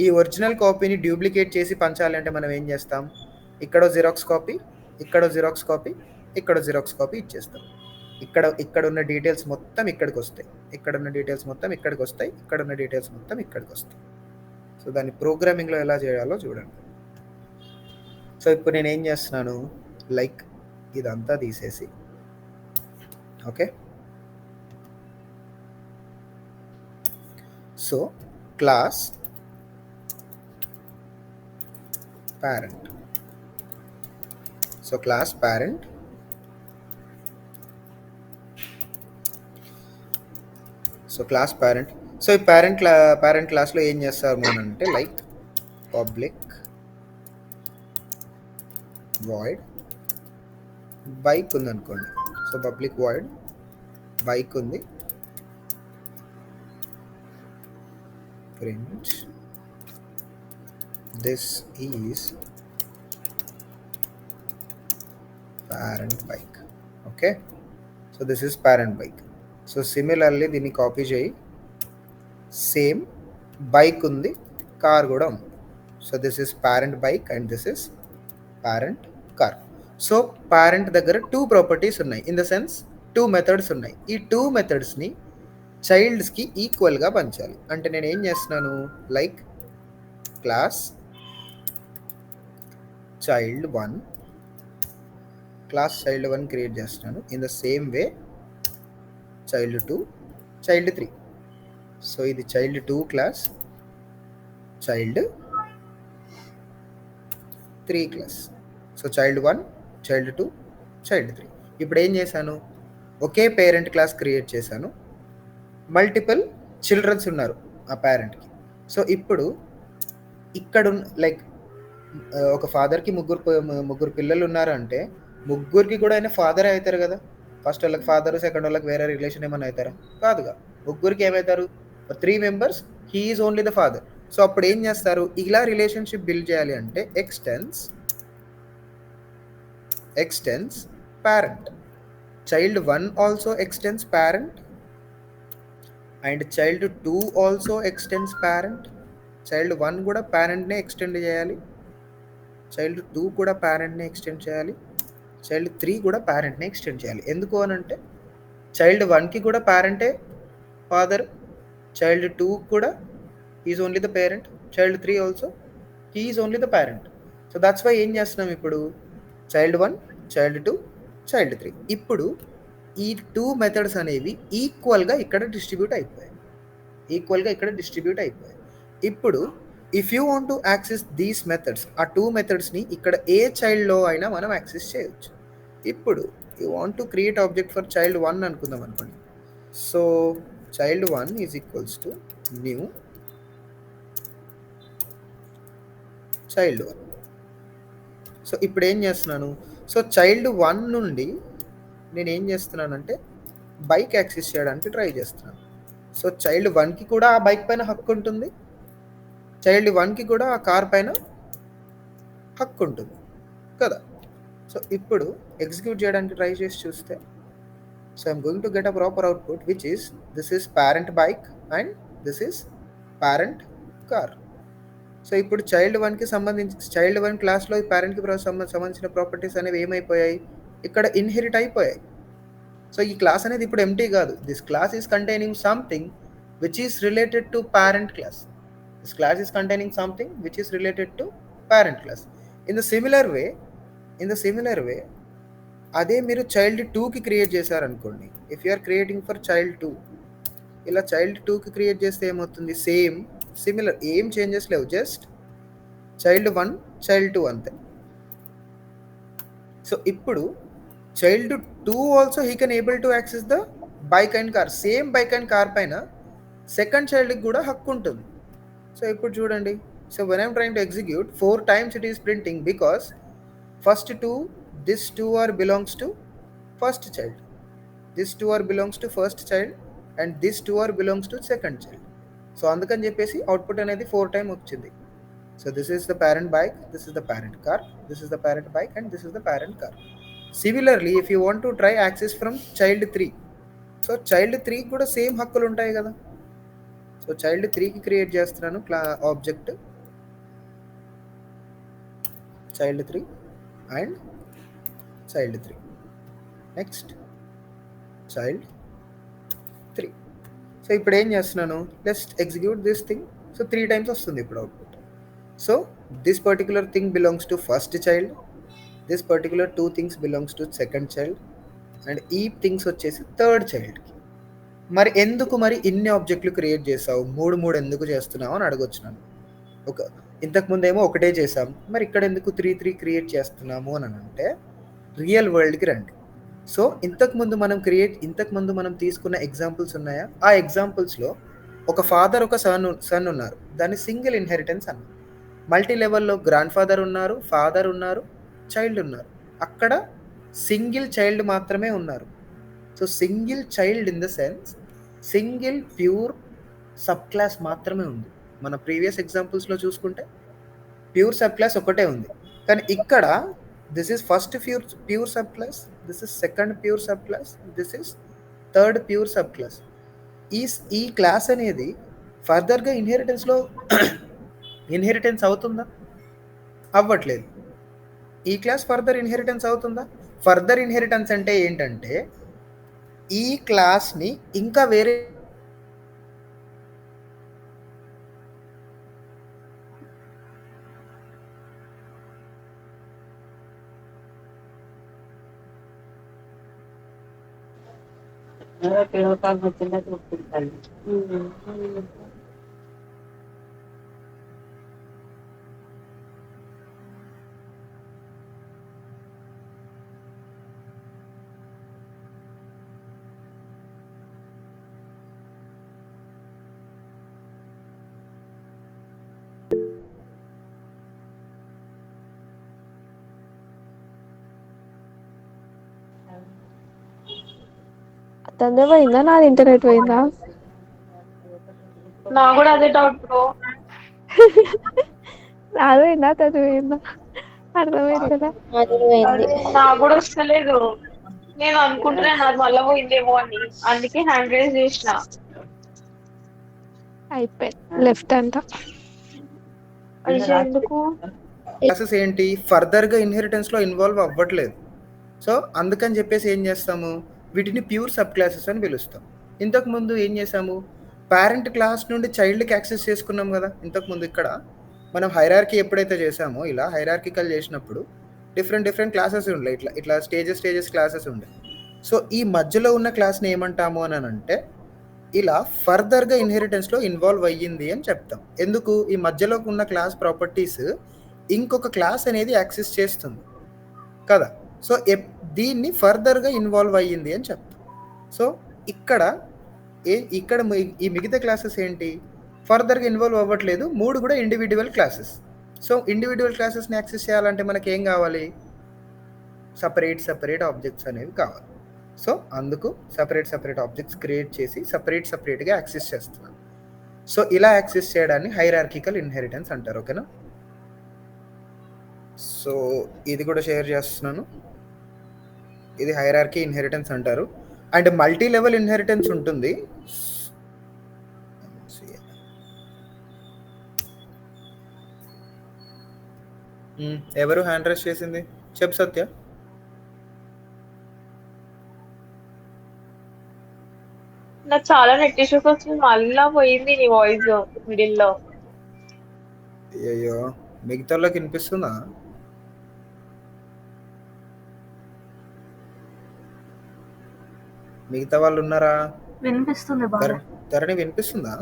ఈ ఒరిజినల్ కాపీని డూప్లికేట్ చేసి పంచాలంటే మనం ఏం చేస్తాం, ఇక్కడ జిరాక్స్ కాపీ, ఇక్కడ జిరాక్స్ కాపీ, ఇక్కడ జిరాక్స్ కాపీ ఇచ్చేస్తాం. ఇక్కడ ఉన్న డీటెయిల్స్ మొత్తం ఇక్కడికి వస్తాయి, ఇక్కడ ఉన్న డీటెయిల్స్ మొత్తం ఇక్కడికి వస్తాయి, ఇక్కడ ఉన్న డీటెయిల్స్ మొత్తం ఇక్కడికి వస్తాయి. సో దాన్ని ప్రోగ్రామింగ్లో ఎలా చేయాలో చూడండి. సో ఇప్పుడు నేను ఏం చేస్తున్నాను, లైక్ ఇదంతా తీసేసి, okay. So class parent. So class parent. So class parent. So ఈ parent class లో ఏం చేస్తారు అంటే లైక్ పబ్లిక్ వాయిడ్ బైక్ ఉంది అనుకోండి. సో పబ్లిక్ వాయిడ్ బైక్ ఉంది, print this is parent bike. Okay, so this is parent bike. So similarly దీన్ని కాపీ చేయి, సేమ్ బైక్ ఉంది, కార్ కూడా ఉంది. So this is parent bike and this is parent car. So parent దగ్గర 2 ప్రాపర్టీస్ ఉన్నాయి, ఇన్ ద సెన్స్ 2 మెథడ్స్ ఉన్నాయి. ఈ 2 మెథడ్స్ని చైల్డ్స్కి ఈక్వల్గా పంచాలి. అంటే నేను ఏం చేస్తున్నాను, లైక్ క్లాస్ child1 క్రియేట్ చేస్తున్నాను. In the same way child2 child3. So ఇది child2 class, child3 class. So child1 child2 child3. ఇప్పుడు ఏం చేశాను, ఒకే పేరెంట్ క్లాస్ క్రియేట్ చేశాను, మల్టిపుల్ చిల్డ్రన్స్ ఉన్నారు ఆ పేరెంట్కి. సో ఇప్పుడు ఇక్కడ లైక్ ఒక ఫాదర్కి ముగ్గురు పిల్లలు ఉన్నారంటే ముగ్గురికి కూడా ఆయన ఫాదరే అవుతారు కదా. ఫస్ట్ వాళ్ళకి ఫాదర్, సెకండ్ వాళ్ళకి వేరే రిలేషన్ ఏమైనా అవుతారా? కాదుగా. ముగ్గురికి ఏమవుతారు, 3 members, he is only the father. So అప్పుడు ఏం చేస్తారు, ఇలా రిలేషన్షిప్ బిల్డ్ చేయాలి అంటే extends parent. child1 also extends parent and child2 also extends parent. child1 కూడా పేరెంట్నే ఎక్స్టెండ్ చేయాలి, child2 కూడా పేరెంట్ని ఎక్స్టెండ్ చేయాలి, child3 కూడా పేరెంట్ని ఎక్స్టెండ్ చేయాలి. ఎందుకు అని అంటే child1కి కూడా పేరెంటే ఫాదర్, child2 కూడా is only the parent, child3 also he is only the parent. So that's why ఏం చేస్తున్నాం ఇప్పుడు, child1 child2 child3. ఇప్పుడు ఈ 2 మెథడ్స్ అనేవి ఈక్వల్గా ఇక్కడ డిస్ట్రిబ్యూట్ అయిపోయాయి. ఇప్పుడు if you want to access these methods, ఆ 2 మెథడ్స్ని ఇక్కడ ఏ చైల్డ్లో అయినా మనం యాక్సెస్ చేయొచ్చు. ఇప్పుడు you want to create object for child1 అనుకుందాం అనుకోండి. So child1 is equals to new child1. So ఇప్పుడు ఏం చేస్తున్నాను, సో child1 నుండి నేను ఏం చేస్తున్నానంటే బైక్ యాక్సెస్ చేయడానికి ట్రై చేస్తున్నాను. సో child1కి కూడా ఆ బైక్ పైన హక్కు ఉంటుంది, child1కి కూడా ఆ కార్ పైన హక్కు ఉంటుంది కదా. సో ఇప్పుడు ఎగ్జిక్యూట్ చేయడానికి ట్రై చేసి చూస్తే, so I'm going to get a proper output which is this is parent bike and this is parent car. So ఇప్పుడు child1కి సంబంధించి child1 క్లాస్లో ఈ పేరెంట్కి సంబంధించిన ప్రాపర్టీస్ అనేవి ఏమైపోయాయి, ఇక్కడ ఇన్హెరిట్ అయిపోయాయి. సో ఈ క్లాస్ అనేది ఇప్పుడు ఎంటీ కాదు, this class is containing something which is related to parent class. This class is containing something which is related to parent class. In the similar way, అదే మీరు child2కి క్రియేట్ చేశారనుకోండి. If you are creating for child2, ఇలా child2కి క్రియేట్ చేస్తే ఏమవుతుంది, సేమ్ సిమిలర్, ఏం చేంజెస్ లేవు, జస్ట్ child1 child2 అంతే. సో ఇప్పుడు child2 also he can able to access the bike and car. Same bike and car పైన సెకండ్ చైల్డ్కి కూడా హక్కు ఉంటుంది. సో ఇప్పుడు చూడండి, So when I'm trying to execute, 4 times it is printing because first two, this 2 are belongs to first child. This 2 are belongs to first child and this 2 are belongs to second child. So అందుకని చెప్పేసి అవుట్పుట్ అనేది 4 టైం వచ్చింది. So this is the parent bike, this is the parent car, this is the parent bike and this is the parent car. Similarly, if you want to try access from child 3, so child 3 కూడా సేమ్ హక్కులు ఉంటాయి కదా. సో చైల్డ్ 3కి క్రియేట్ చేస్తున్నాను object child 3 and child 3. Next child 3. So ఇప్పుడు ఏం చేస్తున్నాను, let's execute this thing. So 3 times వస్తుంది ఇప్పుడు output. So this particular thing belongs to first child, this particular 2 things belongs to second child and ఈ థింగ్స్ వచ్చేసి థర్డ్ చైల్డ్కి. మరి ఎందుకు మరి ఇన్ని ఆబ్జెక్టులు క్రియేట్ చేసావు, 3 ఎందుకు చేస్తున్నావు అని అడగొచ్చున్నాను. ఇంతకుముందేమో ఒకటే చేసాం, మరి ఇక్కడ ఎందుకు 3 క్రియేట్ చేస్తున్నాము అని అంటే రియల్ వరల్డ్కి రండి. సో ఇంతకుముందు మనం తీసుకున్న ఎగ్జాంపుల్స్ ఉన్నాయా, ఆ ఎగ్జాంపుల్స్లో ఒక ఫాదర్ ఒక సన్ ఉన్నారు, దాన్ని సింగిల్ ఇన్హెరిటెన్స్ అన్నారు. మల్టీ లెవెల్లో గ్రాండ్ ఫాదర్ ఉన్నారు, ఫాదర్ ఉన్నారు, చైల్డ్ ఉన్నారు. అక్కడ సింగిల్ చైల్డ్ మాత్రమే ఉన్నారు. So single child in the sense single pure sub class మాత్రమే ఉంది. మన ప్రీవియస్ ఎగ్జాంపుల్స్లో చూసుకుంటే ప్యూర్ సబ్ క్లాస్ ఒకటే ఉంది, కానీ ఇక్కడ this is first pure sub class, this is second pure sub class, this is third pure sub class. ఈ క్లాస్ అనేది ఫర్దర్గా ఇన్హెరిటెన్స్లో ఇన్హెరిటెన్స్ అవుతుందా? అవ్వట్లేదు. ఈ క్లాస్ ఫర్దర్ ఇన్హెరిటెన్స్ అవుతుందా? ఫర్దర్ ఇన్హెరిటెన్స్ అంటే ఏంటంటే ఈ క్లాస్ని ఇంకా వేరే అతనిదే పోయిందా, నాది ఇంటర్నెట్ పోయిందా? నా కూడా అదే డౌట్ బ్రో. నాది పోయిందా అతనిది పోయిందా అర్థమైతదా? నాకు కూడా వస్తలేదు. నేను అనుకుంటున్నా నాకు మళ్ళా పోయిందేమో అని, అందుకే హ్యాండ్ రైజ్ చేసిన. అయిపోయింది లెఫ్ట్ అంట. అయ్యో ఎందుకు? క్లాసెస్ ఏంటి ఫర్దర్గా ఇన్హెరిటెన్స్లో ఇన్వాల్వ్ అవ్వట్లేదు. సో అందుకని చెప్పేసి ఏం చేస్తాము, వీటిని ప్యూర్ సబ్ క్లాసెస్ అని పిలుస్తాం. ఇంతకుముందు ఏం చేసాము, పేరెంట్ క్లాస్ నుండి చైల్డ్కి యాక్సెస్ చేసుకున్నాం కదా. ఇంతకుముందు ఇక్కడ మనం హైరార్కీ ఎప్పుడైతే చేసామో, ఇలా హైరార్కికల్ చేసినప్పుడు డిఫరెంట్ క్లాసెస్ ఉండే, ఇట్లా స్టేజెస్ క్లాసెస్ ఉండే. సో ఈ మధ్యలో ఉన్న క్లాస్ని ఏమంటాము అని అంటే ఇలా ఫర్దర్గా ఇన్హెరిటెన్స్లో ఇన్వాల్వ్ అయ్యింది అని చెప్తాం. ఎందుకు, ఈ మధ్యలో ఉన్న క్లాస్ ప్రాపర్టీస్ ఇంకొక క్లాస్ అనేది యాక్సెస్ చేస్తుంది కదా. సో దీన్ని ఫర్దర్గా ఇన్వాల్వ్ అయ్యింది అని చెప్తాం. సో ఇక్కడ ఈ మిగతా క్లాసెస్ ఏంటి, ఫర్దర్గా ఇన్వాల్వ్ అవ్వట్లేదు, 3 కూడా ఇండివిజువల్ క్లాసెస్. సో ఇండివిజువల్ క్లాసెస్ని యాక్సెస్ చేయాలంటే మనకి ఏం కావాలి, సపరేట్ ఆబ్జెక్ట్స్ అనేవి కావాలి. సో అందుకు సపరేట్ ఆబ్జెక్ట్స్ క్రియేట్ చేసి సపరేట్గా యాక్సెస్ చేస్తున్నాను. సో ఇలా యాక్సెస్ చేయడాన్ని హైరార్కికల్ ఇన్హెరిటెన్స్ అంటారు. ఓకేనా. సో ఇది కూడా షేర్ చేస్తున్నాను, ఇది హైరార్కీ ఇన్హెరిటెన్స్ అంటారు. అండ్ మల్టీ లెవెల్ ఇన్హెరిటెన్స్ ఉంటుంది. ఎవరు హ్యాండ్ రైజ్ చేసింది చెప్పు సత్య. నాకు చాలా నెట్ ఇష్యూస్ వచ్చింది, మళ్ళా పోయింది నీ వాయిస్ మిడిల్ లో. అయ్యో మిగతా వాళ్ళకి వినిపిస్తుందా? మిగతా వాళ్ళు ఉన్నారా? వినిపిస్తుంది. ధరణి వినిపిస్తుందా?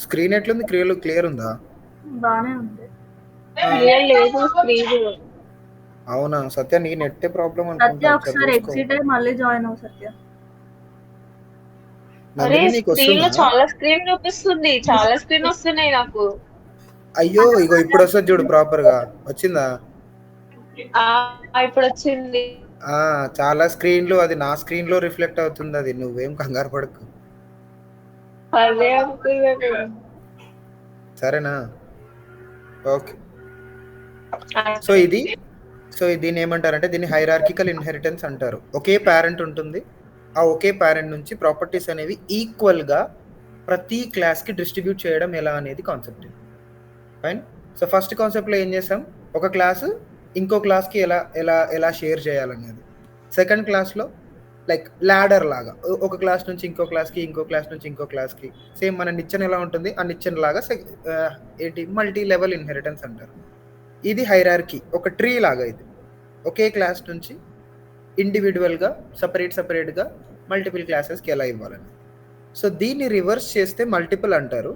స్క్రీన్ ఎట్లుంది, క్లియర్ ఉందా? బానే ఉంది. లేదు స్క్రీన్. అవునా సత్య, నీ నెట్ ప్రాబ్లం సత్య ఒకసారి ఎగ్జిట్ అయ్యి మళ్ళీ జాయిన్ అవ్వు సత్య. అరే నందిని నీకు స్క్రీన్ లో వస్తుందా? చాలా స్క్రీన్ చూపిస్తుంది, చాలా స్క్రీన్ వస్తున్నాయి నాకు. అయ్యో ఇగో ఇప్పుడు వస్తుంది చూడు ప్రాపర్ గా వచ్చిందా? ఆ ఇప్పుడు వచ్చింది. చాలా స్క్రీన్లు అది నా స్క్రీన్ లో రిఫ్లెక్ట్ అవుతుంది, అది నువ్వేం కంగారు పడకు. అదే అనుకున్నాను. సరేనా? ఓకే. సో దీన్ని ఏమంటారంటే దీన్ని హైరార్కికల్ ఇన్హెరిటెన్స్ అంటారు. ఒకే పేరెంట్ ఉంటుంది, ఆ ఒకే పేరెంట్ నుంచి ప్రాపర్టీస్ అనేవి ఈక్వల్గా ప్రతి క్లాస్కి డిస్ట్రిబ్యూట్ చేయడం ఎలా అనేది కాన్సెప్ట్. ఫైన్. సో ఫస్ట్ కాన్సెప్ట్లో ఏం చేస్తాం, ఒక క్లాసు ఇంకో క్లాస్కి ఎలా ఎలా ఎలా షేర్ చేయాలనేది. సెకండ్ క్లాస్లో లైక్ ల్యాడర్ లాగా ఒక క్లాస్ నుంచి ఇంకో క్లాస్కి, ఇంకో క్లాస్ నుంచి ఇంకో క్లాస్కి సేమ్ మన నిచ్చెన ఎలా ఉంటుంది ఆ నిచ్చెన లాగా ఏంటి మల్టీ లెవెల్ ఇన్హెరిటెన్స్ అంటారు. ఇది హైరార్కీ, ఒక ట్రీ లాగా. ఇది ఒకే క్లాస్ నుంచి ఇండివిజువల్గా సపరేట్గా మల్టిపుల్ క్లాసెస్కి ఎలా ఇవ్వాలని. సో దీన్ని రివర్స్ చేస్తే మల్టిపుల్ అంటారు.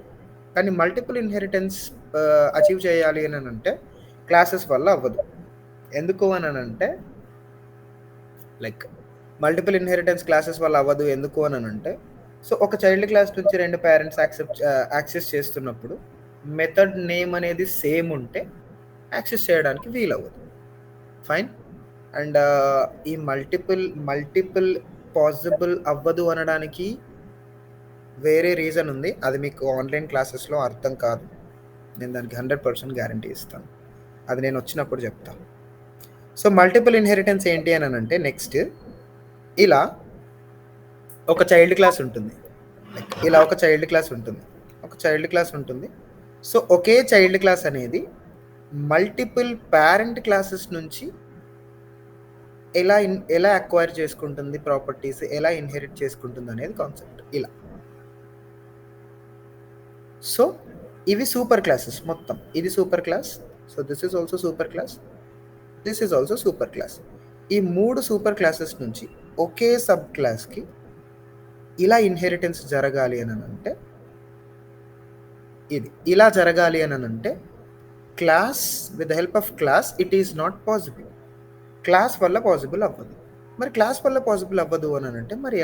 కానీ మల్టిపుల్ ఇన్హెరిటెన్స్ అచీవ్ చేయాలి అని అంటే క్లాసెస్ వల్ల అవ్వదు. ఎందుకు అని అంటే లైక్ మల్టిపుల్ ఇన్హెరిటెన్స్ క్లాసెస్ వల్ల అవ్వదు ఎందుకు అని అంటే, సో ఒక చైల్డ్ క్లాస్ నుంచి 2 పేరెంట్స్ యాక్సెస్ చేస్తున్నప్పుడు మెథడ్ నేమ్ అనేది సేమ్ ఉంటే యాక్సెస్ చేయడానికి వీలవ్వదు. ఫైన్. అండ్ ఈ మల్టిపుల్ పాసిబుల్ అవ్వదు అనడానికి వేరే రీజన్ ఉంది, అది మీకు ఆన్లైన్ క్లాసెస్లో అర్థం కాదు. నేను దానికి 100% గ్యారంటీ ఇస్తాను, అది నేను వచ్చినప్పుడు చెప్తాను. సో మల్టిపుల్ ఇన్హెరిటెన్స్ ఏంటి అని అంటే నెక్స్ట్ ఇలా ఒక చైల్డ్ క్లాస్ ఉంటుంది, ఇలా ఒక చైల్డ్ క్లాస్ ఉంటుంది. సో ఒకే చైల్డ్ క్లాస్ అనేది మల్టిపుల్ పేరెంట్ క్లాసెస్ నుంచి ఎలా అక్వైర్ చేసుకుంటుంది ప్రాపర్టీస్, ఎలా ఇన్హెరిట్ చేసుకుంటుంది అనేది కాన్సెప్ట్. ఇలా సో ఇవి సూపర్ క్లాసెస్ మొత్తం. ఇది super class, so this is also super class, this is also super class. ఈ 3 సూపర్ క్లాసెస్ నుంచి ఒకే సబ్ క్లాస్కి ఇలా ఇన్హెరిటెన్స్ జరగాలి అని అంటే, ఇది ఇలా జరగాలి అని అంటే class with the help of class it is not possible. Class వల్ల పాసిబుల్ అవ్వదు. మరి క్లాస్ వల్ల పాసిబుల్ అవ్వదు అని అంటే మరి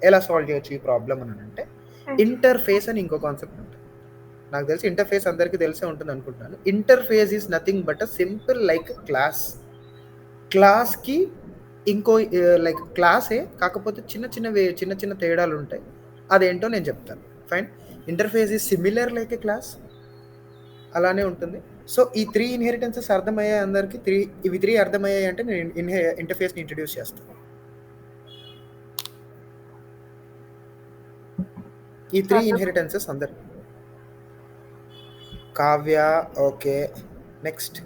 ఎలా సాల్వ్ చేయొచ్చు ఈ ప్రాబ్లం అని అంటే ఇంటర్ఫేస్ అని ఇంకో కాన్సెప్ట్ ఉంటుంది. నాకు తెలిసి ఇంటర్ఫేస్ అందరికీ తెలిసే ఉంటుంది అనుకుంటున్నాను. Interface is nothing but a simple like క్లాస్కి ఇంకో లైక్ క్లాసే, కాకపోతే చిన్న చిన్న తేడాలు ఉంటాయి. అదేంటో నేను చెప్తాను. Fine. Interface is similar like A class, అలానే ఉంటుంది. సో ఈ 3 ఇన్హెరిటెన్సెస్ అర్థమయ్యాయి అందరికి. ఇవి 3 అర్థమయ్యాయి అంటే నేను ఇంటర్ఫేస్ని ఇంట్రడ్యూస్ చేస్తాను. ఈ 3 ఇన్హెరిటెన్సెస్ అందరు. కావ్య ఓకే. నెక్స్ట్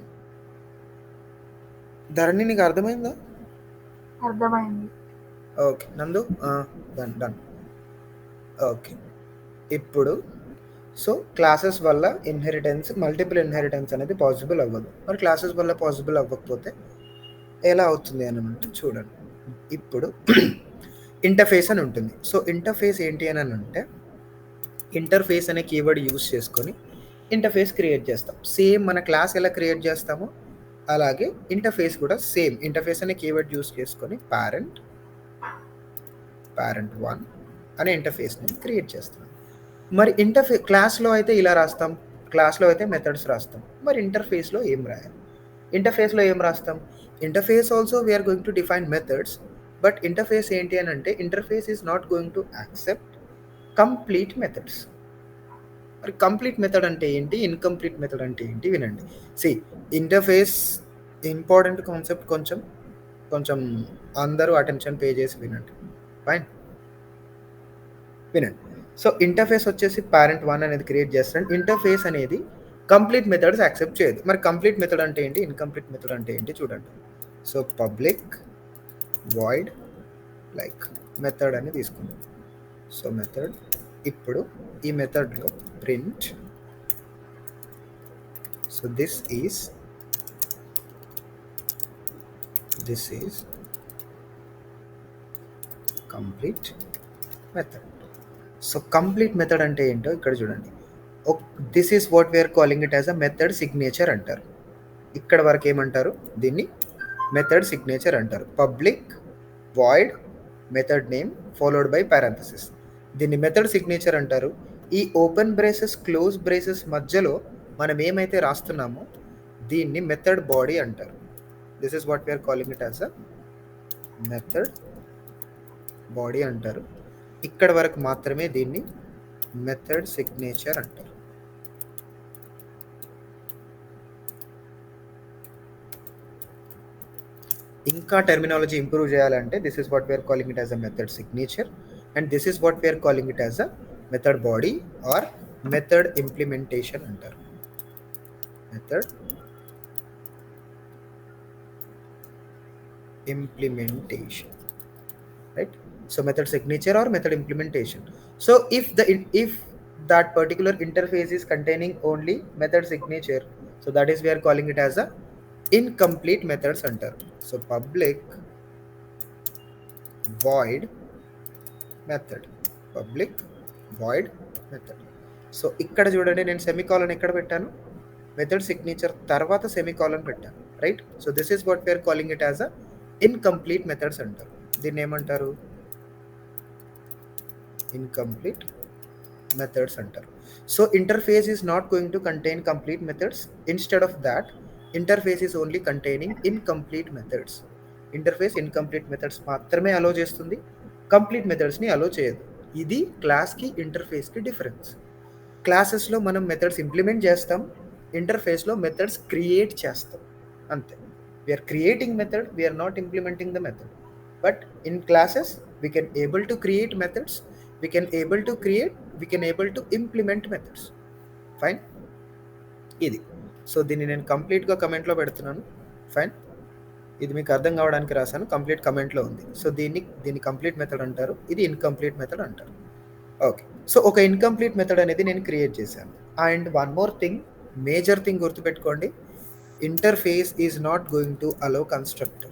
ధరణి, నీకు అర్థమైందా? అర్థమైంది. ఓకే నందు, డన్. ఓకే. ఇప్పుడు సో క్లాసెస్ వల్ల ఇన్హెరిటెన్స్, మల్టిపుల్ ఇన్హెరిటెన్స్ అనేది పాసిబుల్ అవ్వదు. మరి క్లాసెస్ వల్ల పాసిబుల్ అవ్వకపోతే ఎలా అవుతుంది అని అంటే చూడండి. ఇప్పుడు ఇంటర్ఫేస్ అని ఉంటుంది. సో ఇంటర్ఫేస్ ఏంటి అని అంటే ఇంటర్ఫేస్ అనే కీవర్డ్ యూజ్ చేసుకొని ఇంటర్ఫేస్ క్రియేట్ చేస్తాం. సేమ్ మన క్లాస్ ఎలా క్రియేట్ చేస్తామో అలాగే ఇంటర్ఫేస్ కూడా సేమ్. ఇంటర్ఫేస్ అనే కీవర్డ్ యూజ్ చేసుకొని పేరెంట్ 1 అనే ఇంటర్ఫేస్ని క్రియేట్ చేస్తాం. మరి క్లాస్లో అయితే ఇలా రాస్తాం, క్లాస్లో అయితే మెథడ్స్ రాస్తాం. మరి ఇంటర్ఫేస్లో ఏం రాయాలి? ఇంటర్ఫేస్లో ఏం రాస్తాం? Interface also we're going to define methods, but interface ఏంటి అని అంటే interface is not going to accept complete methods. మరి కంప్లీట్ మెథడ్ అంటే ఏంటి, ఇన్కంప్లీట్ మెథడ్ అంటే ఏంటి వినండి. ఇంటర్ఫేస్ ఇంపార్టెంట్ కాన్సెప్ట్, కొంచెం అందరూ అటెన్షన్ పే చేసి వినండి. ఫైన్, వినండి. సో ఇంటర్ఫేస్ వచ్చేసి పేరెంట్ 1 అనేది క్రియేట్ చేస్తాడు. ఇంటర్ఫేస్ అనేది కంప్లీట్ మెథడ్స్ యాక్సెప్ట్ చేయదు. మరి కంప్లీట్ మెథడ్ అంటే ఏంటి, ఇన్కంప్లీట్ మెథడ్ అంటే ఏంటి చూడండి. So public void like method అని తీసుకుందాం. సో మెథడ్, ఇప్పుడు ఈ మెథడ్లో print, so this is complete method. So complete method అంటే ఏంటో ఇక్కడ చూడండి. This is what we're calling it as a method signature అంటారు. ఇక్కడ వరకు ఏమంటారు, దీన్ని మెథడ్ సిగ్నేచర్ అంటారు. Public void method name followed by parenthesis. దీన్ని మెథడ్ సిగ్నేచర్ అంటారు. ఈ ఓపెన్ బ్రేసెస్ క్లోజ్ బ్రేసెస్ మధ్యలో మనం ఏమైతే రాస్తున్నామో దీన్ని మెథడ్ బాడీ అంటారు. This is what we're calling it as a method body అంటారు. ఇక్కడ వరకు మాత్రమే దీన్ని మెథడ్ సిగ్నేచర్ అంటారు. ఇంకా టెర్మినాలజీ ఇంప్రూవ్ చేయాలంటే this is what we're calling it as a method signature and this is what we're calling it as a method body or method implementation అంటారు. Method implementation, right? So method signature or method implementation. So if that particular interface is containing only method signature, so that is we are calling it as a incomplete methods అంటారు. So public void method, public void method. So ఇక్కడ చూడండి నేను సెమీకాలన్ ఎక్కడ పెట్టాను, మెథడ్ సిగ్నేచర్ తర్వాత సెమీకాలన్ పెట్టాను, right? So this is what we're calling it as a incomplete methods అంటారు. దీన్ని ఏమంటారు? ఇన్కంప్లీట్ మెథడ్స్ అంటారు. So interface is not going to contain complete methods. Instead of that interface is only containing incomplete methods. Interface incomplete methods మాత్రమే అలో చేస్తుంది, కంప్లీట్ మెథడ్స్ని అలో చేయదు. ఇది క్లాస్కి ఇంటర్ఫేస్కి డిఫరెన్స్. క్లాసెస్లో మనం మెథడ్స్ ఇంప్లిమెంట్ చేస్తాం, ఇంటర్ఫేస్లో మెథడ్స్ క్రియేట్ చేస్తాం, అంతే. We are creating method, we are not implementing the method. But in classes we can able to create methods, we can able to implement methods. Fine. ఇది. సో దీన్ని నేను కంప్లీట్గా కమెంట్లో పెడుతున్నాను. ఫైన్. ఇది మీకు అర్థం కావడానికి రాశాను, కంప్లీట్ కమెంట్లో ఉంది. సో దీన్ని కంప్లీట్ మెథడ్ అంటారు, ఇది ఇన్కంప్లీట్ మెథడ్ అంటారు. ఓకే. సో ఒక ఇన్కంప్లీట్ మెథడ్ అనేది నేను క్రియేట్ చేశాను. And one more thing, major thing గుర్తుపెట్టుకోండి, interface is not going to allow constructor.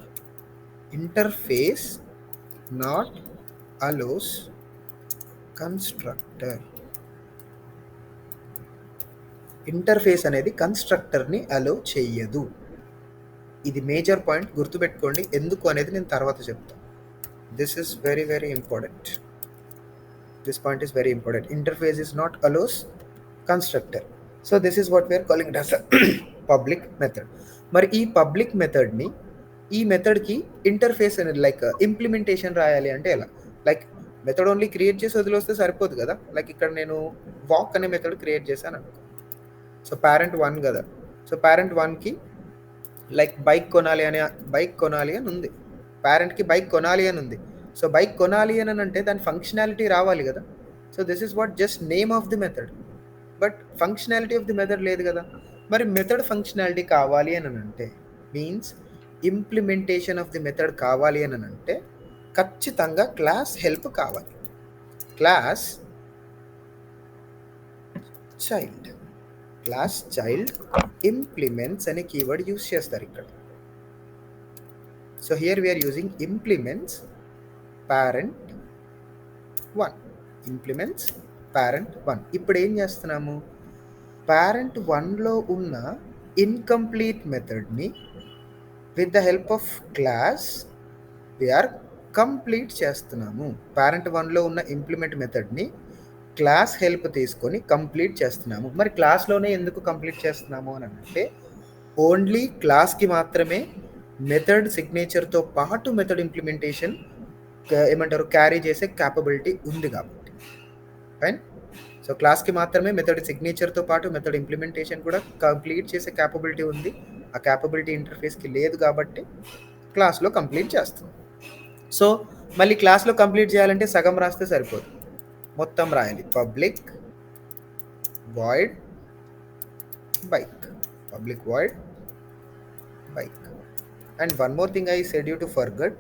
Interface not allows constructor. Interface అనేది కన్స్ట్రక్టర్ని అలో చెయ్యదు. ఇది మేజర్ పాయింట్, గుర్తుపెట్టుకోండి. ఎందుకు అనేది నేను తర్వాత చెప్తాను. This is very very important. This point is very important. Interface is not allows constructor. So this is what we're calling it as public method. మరి ఈ పబ్లిక్ మెథడ్ని, ఈ మెథడ్కి ఇంటర్ఫేస్ అనేది లైక్ ఇంప్లిమెంటేషన్ రాయాలి అంటే ఎలా? లైక్ మెథడ్ ఓన్లీ క్రియేట్ చేసి వదిలేస్తే సరిపోదు కదా. లైక్ ఇక్కడ నేను వాక్ అనే మెథడ్ క్రియేట్ చేశాను అనుకో. సో పేరెంట్ 1 కదా. సో పేరెంట్ 1కి లైక్ బైక్ కొనాలి అని ఉంది. పేరెంట్కి బైక్ కొనాలి అని ఉంది. సో బైక్ కొనాలి అని అంటే దాని ఫంక్షనాలిటీ రావాలి కదా. So this is what just name of the method, but functionality of the method లేదు కదా. మరి మెథడ్ ఫంక్షనాలిటీ కావాలి అని అంటే, means implementation of the method కావాలి అని అంటే ఖచ్చితంగా క్లాస్ హెల్ప్ కావాలి. క్లాస్ చైల్డ్ ఇంప్లిమెంట్స్ అనే కీవర్డ్ యూజ్ చేస్తారు ఇక్కడ. So here we're using implements parent 1. Implements parent 1. ఇప్పుడు ఏం చేస్తున్నాము, parent 1లో ఉన్న ఇన్కంప్లీట్ మెథడ్ని with the help of class we are complete చేస్తున్నాము. parent 1లో ఉన్న ఇంప్లిమెంట్ మెథడ్ని క్లాస్ హెల్ప్ తీసుకొని కంప్లీట్ చేస్తున్నాము. మరి క్లాస్లోనే ఎందుకు కంప్లీట్ చేస్తున్నాము అని అంటే, ఓన్లీ క్లాస్కి మాత్రమే మెథడ్ సిగ్నేచర్తో పాటు మెథడ్ ఇంప్లిమెంటేషన్ ఏమంటారు క్యారీ చేసే క్యాపబిలిటీ ఉంది కాబట్టి. ఫైన్. సో క్లాస్కి మాత్రమే మెథడ్ సిగ్నేచర్తో పాటు మెథడ్ ఇంప్లిమెంటేషన్ కూడా కంప్లీట్ చేసే క్యాపబిలిటీ ఉంది. ఆ క్యాపబిలిటీ ఇంటర్ఫేస్కి లేదు కాబట్టి క్లాస్లో కంప్లీట్ చేస్తాం. సో మళ్ళీ క్లాస్లో కంప్లీట్ చేయాలంటే సగం రాస్తే సరిపోదు, మొత్తం రాయాలి. Public void bike, public void bike. And one more thing I said you to forget,